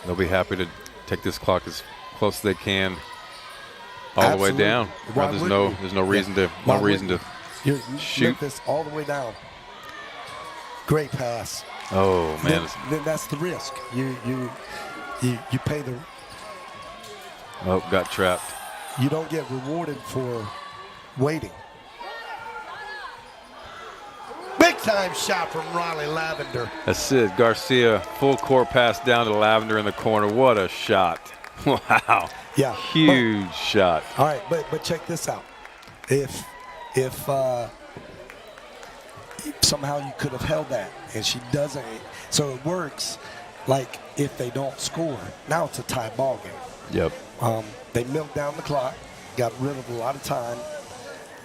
They'll be happy to take this clock as close as they can, all the way down. There's no reason to shoot. Make this all the way down. Great pass. Oh man, then that's the risk. You pay the. Oh, got trapped. You don't get rewarded for waiting. Big time shot from Riley Lavender. That's it. Garcia, full court pass down to Lavender in the corner. What a shot. Wow. Yeah. Huge shot. All right, but check this out. If somehow you could have held that and she doesn't, so it works like if they don't score. Now it's a tie ball game. Yep. They milked down the clock, got rid of a lot of time,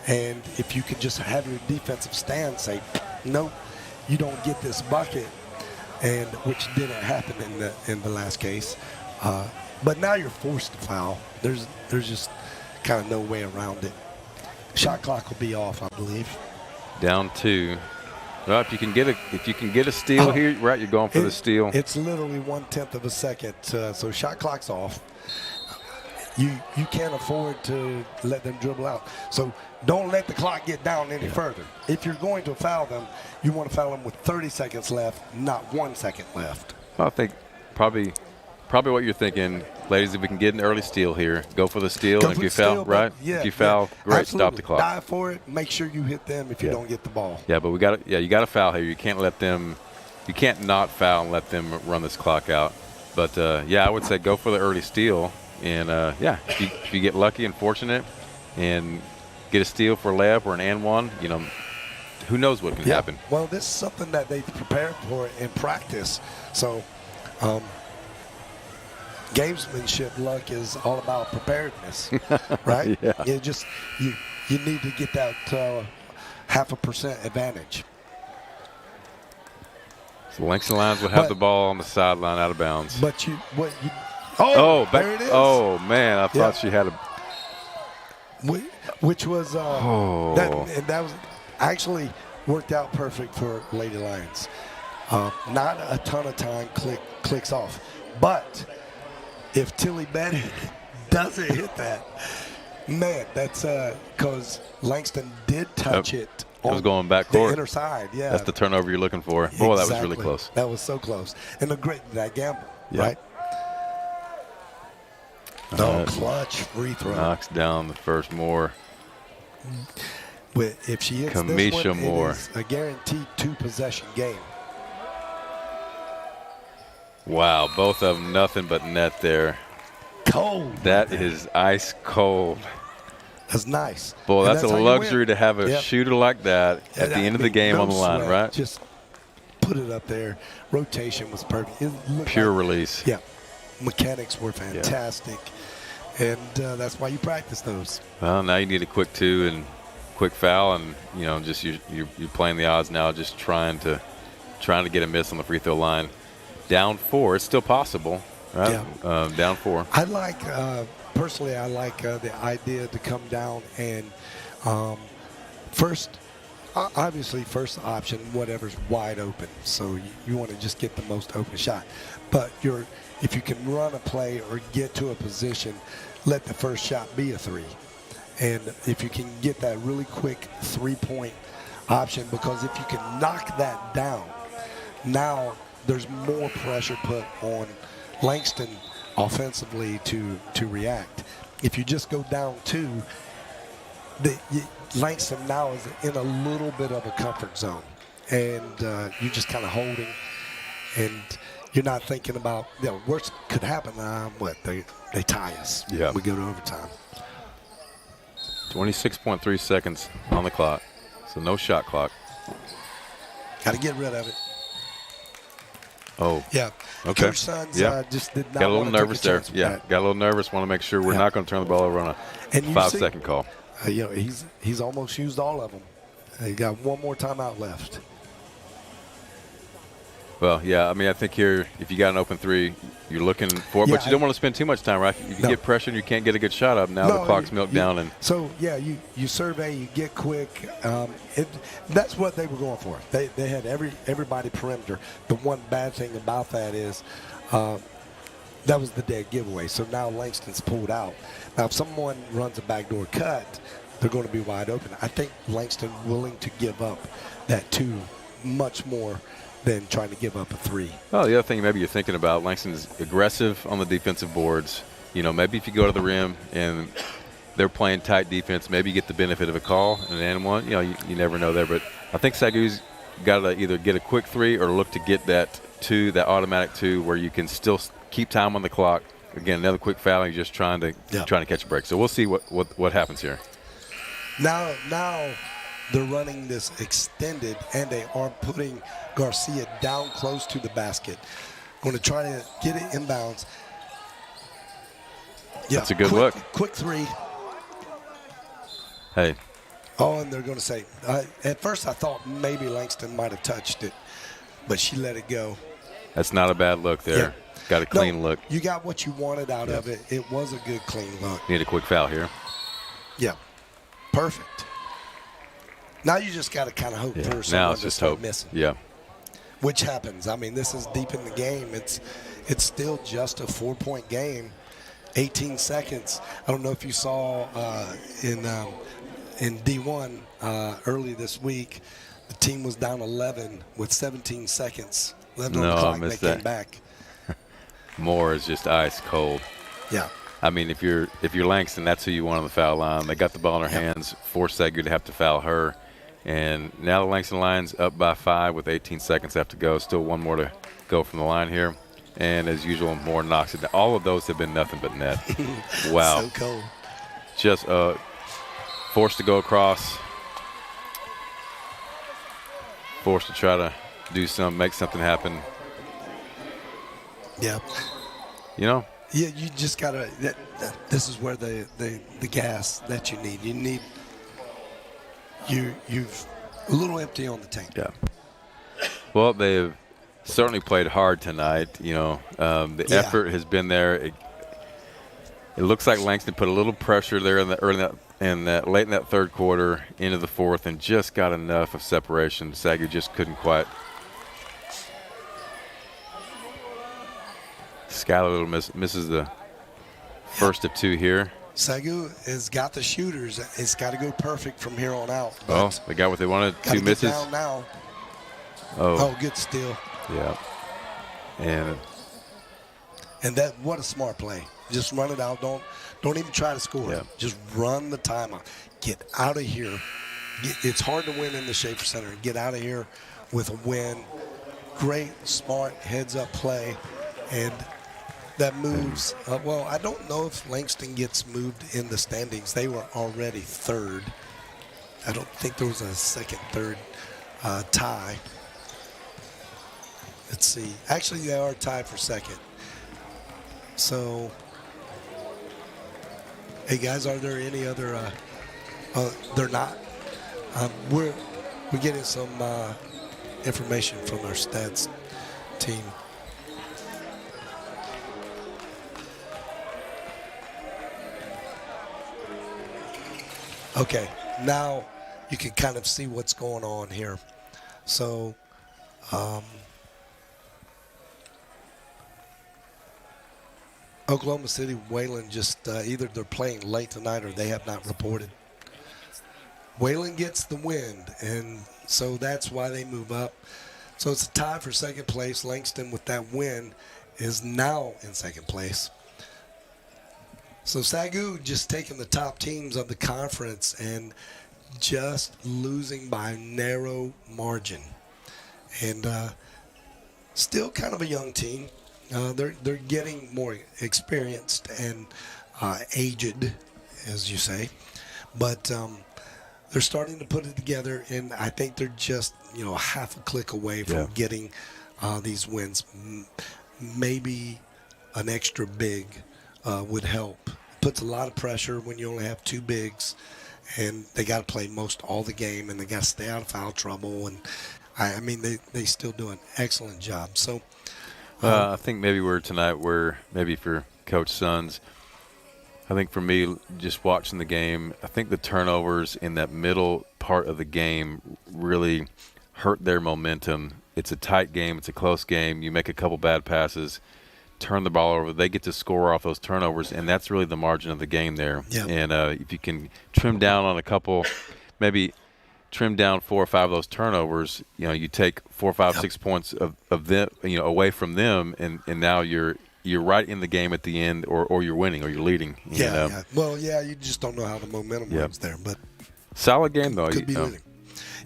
and if you could just have your defensive stand say, nope, you don't get this bucket, and which didn't happen in the last case. But now you're forced to foul. There's just kind of no way around it. Shot clock will be off, I believe. Down 2. Well, if you can get a steal here, right? You're going for the steal. It's literally 1/10 of a second, so shot clock's off. You can't afford to let them dribble out. So don't let the clock get down any further. If you're going to foul them, you want to foul them with 30 seconds left, not 1 second left. Well, I think probably what you're thinking, ladies, if we can get an early steal here, go for the steal. And if you foul, right? Yeah, if you foul, great, absolutely. stop the clock. Dive for it. Make sure you hit them if you don't get the ball. Yeah, but you got to foul here. You can't let them, you can't not foul and let them run this clock out. But yeah, I would say go for the early steal. And yeah, if you get lucky and fortunate and get a steal for a layup or an and one, who knows what can happen. Well, this is something that they prepared for in practice. So gamesmanship luck is all about preparedness, right? Yeah. You need to get that 0.5% advantage. So Langston Lions will have the ball on the sideline out of bounds. But there it is. Oh man, I thought she had a. Which was that was actually worked out perfect for Lady Lions. Not a ton of time clicks off, but if Tilly Betty doesn't hit that, man, that's because Langston did touch it. It was going back court. The inner side, yeah. That's the turnover you're looking for. Boy, that was really close. That was so close. And that gamble, right? No, clutch free throw. Knocks down the first Moore. If she hits Kamisha this one, Moore. it is a guaranteed 2-possession game. Wow, both of them nothing but net there. Cold. That is ice cold. That's nice. Boy, that's a luxury to have a shooter like that at the end of the game on the line, right? Just put it up there. Rotation was perfect. It Pure release. Yeah. Mechanics were fantastic. And that's why you practice those. Well, now you need a quick 2 and quick foul, and just you're playing the odds now, just trying to get a miss on the free throw line. Down 4, it's still possible, right? Yeah. Down 4. I like personally. I like the idea to come down and first option, whatever's wide open. So you want to just get the most open shot. But if you can run a play or get to a position, let the first shot be a 3. And if you can get that really quick 3-point option, because if you can knock that down, now there's more pressure put on Langston offensively to react. If you just go down 2, Langston now is in a little bit of a comfort zone, and you're just kind of holding, and you're not thinking about, worst could happen. They tie us. Yeah. We go to overtime. 26.3 seconds on the clock, so no shot clock. Got to get rid of it. Oh. Yeah. Okay. Coach Sons just did not got a little want to nervous take a there. chance with Yeah. that. Got a little nervous. Want to make sure we're not going to turn the ball over on a 5-second call. He's almost used all of them. He got one more timeout left. Well, yeah, I mean, I think here, if you got an open 3, you're looking for it, but you don't want to spend too much time, right? You get pressure and you can't get a good shot up. Now the clock's milked down. So, you survey, you get quick. That's what they were going for. They had everybody perimeter. The one bad thing about that is that was the dead giveaway. So now Langston's pulled out. Now, if someone runs a backdoor cut, they're going to be wide open. I think Langston willing to give up that 2 much more than trying to give up a 3. Oh, the other thing maybe you're thinking about, Langston's aggressive on the defensive boards. Maybe if you go to the rim and they're playing tight defense, maybe you get the benefit of a call and an and one. You never know there. But I think SAGU's got to either get a quick 3 or look to get that 2, that automatic 2, where you can still keep time on the clock. Again, another quick foul, and you're just trying to catch a break. So we'll see what happens here. Now they're running this extended, and they are putting Garcia down close to the basket. Going to try to get it inbounds. Yeah, that's a good look. Quick 3. Hey. Oh, and they're going to say, at first I thought maybe Langston might have touched it, but she let it go. That's not a bad look there. Yeah. Got a clean look. You got what you wanted out of it. It was a good, clean look. Need a quick foul here. Yeah. Perfect. Now you just got to kind of hope for someone to start missing. Yeah. Which happens. I mean, this is deep in the game. It's still just a 4-point game. 18 seconds. I don't know if you saw in D1 early this week, the team was down 11 with 17 seconds left on the clock. I missed they that. Came back. Moore is just ice cold. Yeah. I mean, if you're Langston, that's who you want on the foul line. They got the ball in their hands, forced SAGU to have to foul her. And now the Langston line's up by 5 with 18 seconds left to go. Still one more to go from the line here. And as usual, Moore knocks it down. All of those have been nothing but net. Wow. So cold. Just forced to go across. Forced to try to make something happen. Yeah. Yeah, you just got to this is where the gas that you need. You've a little empty on the tank. Yeah. Well, they've certainly played hard tonight. The effort has been there. It looks like Langston put a little pressure there late in that third quarter into the fourth, and just got enough of separation. SAGU just couldn't quite. Skylar misses the first of 2 here. SAGU has got the shooters. It's got to go perfect from here on out. Oh, they got what they wanted. 2 misses. Down now. Oh, good steal. Yeah. And that, what a smart play. Just run it out. Don't even try to score. Yeah. Just run the timeout. Get out of here. It's hard to win in the Schaefer Center. Get out of here with a win. Great, smart, heads-up play. And that moves. I don't know if Langston gets moved in the standings. They were already 3rd. I don't think there was a second, third tie. Let's see. Actually, they are tied for second. So, hey guys, are there any other? They're not. We're getting some information from our stats team. Okay, now you can kind of see what's going on here. So, Oklahoma City, Wayland just either they're playing late tonight or they have not reported. Wayland gets the wind, and so that's why they move up. So it's a tie for second place. Langston, with that win, is now in second place. So SAGU just taking the top teams of the conference and just losing by a narrow margin. And still kind of a young team. They're getting more experienced and aged, as you say. But they're starting to put it together, and I think they're just, half a click away from getting these wins. Maybe an extra big would help. Puts a lot of pressure when you only have two bigs, and they got to play most all the game, and they got to stay out of foul trouble. And they still do an excellent job. So I think maybe maybe for Coach Sons, I think for me, just watching the game, I think the turnovers in that middle part of the game really hurt their momentum. It's a tight game. It's a close game. You make a couple bad passes, turn the ball over. They get to score off those turnovers, and that's really the margin of the game there. Yeah. And if you can trim down on a couple, maybe trim down 4 or 5 of those turnovers, you take 4, 5, 6 points of them, away from them, and now you're right in the game at the end, or you're winning, or you're leading. Yeah. Well, you just don't know how the momentum runs there. But solid game, though. Could be leading.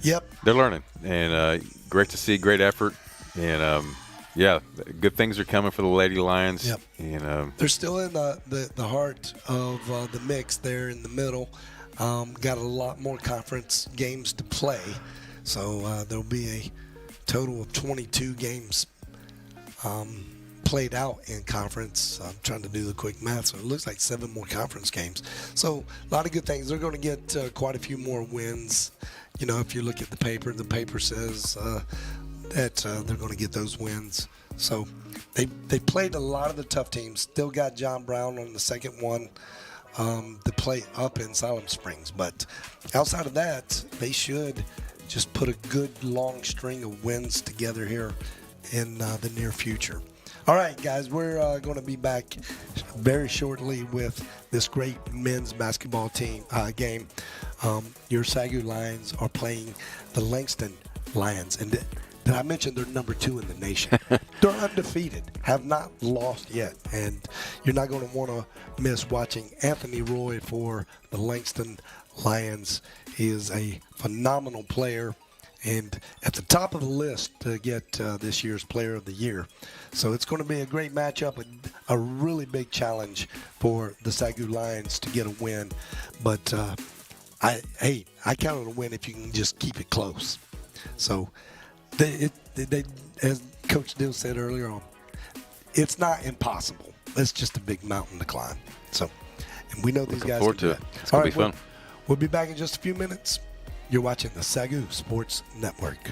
Yep. They're learning, and great to see, great effort, and good things are coming for the Lady Lions. Yep. And they're still in the heart of the mix there in the middle. Got a lot more conference games to play, so there'll be a total of 22 games played out in conference. I'm trying to do the quick math, so it looks like 7 more conference games. So a lot of good things. They're going to get quite a few more wins. If you look at the paper says that they're going to get those wins. So they played a lot of the tough teams. Still got John Brown on the second one to play up in Siloam Springs. But outside of that, they should just put a good long string of wins together here in the near future. All right, guys, we're going to be back very shortly with this great men's basketball team game. Your SAGU Lions are playing the Langston Lions. And did I mention they're number 2 in the nation? They're undefeated, have not lost yet. And you're not going to want to miss watching Anthony Roy for the Langston Lions. He is a phenomenal player and at the top of the list to get this year's Player of the Year. So it's going to be a great matchup, a really big challenge for the SAGU Lions to get a win. But I count it a win if you can just keep it close. So they as Coach Dill said earlier on, it's not impossible. It's just a big mountain to climb. So, and we know these guys can do it. It's going to be fun. We'll be back in just a few minutes. You're watching the SAGU Sports Network.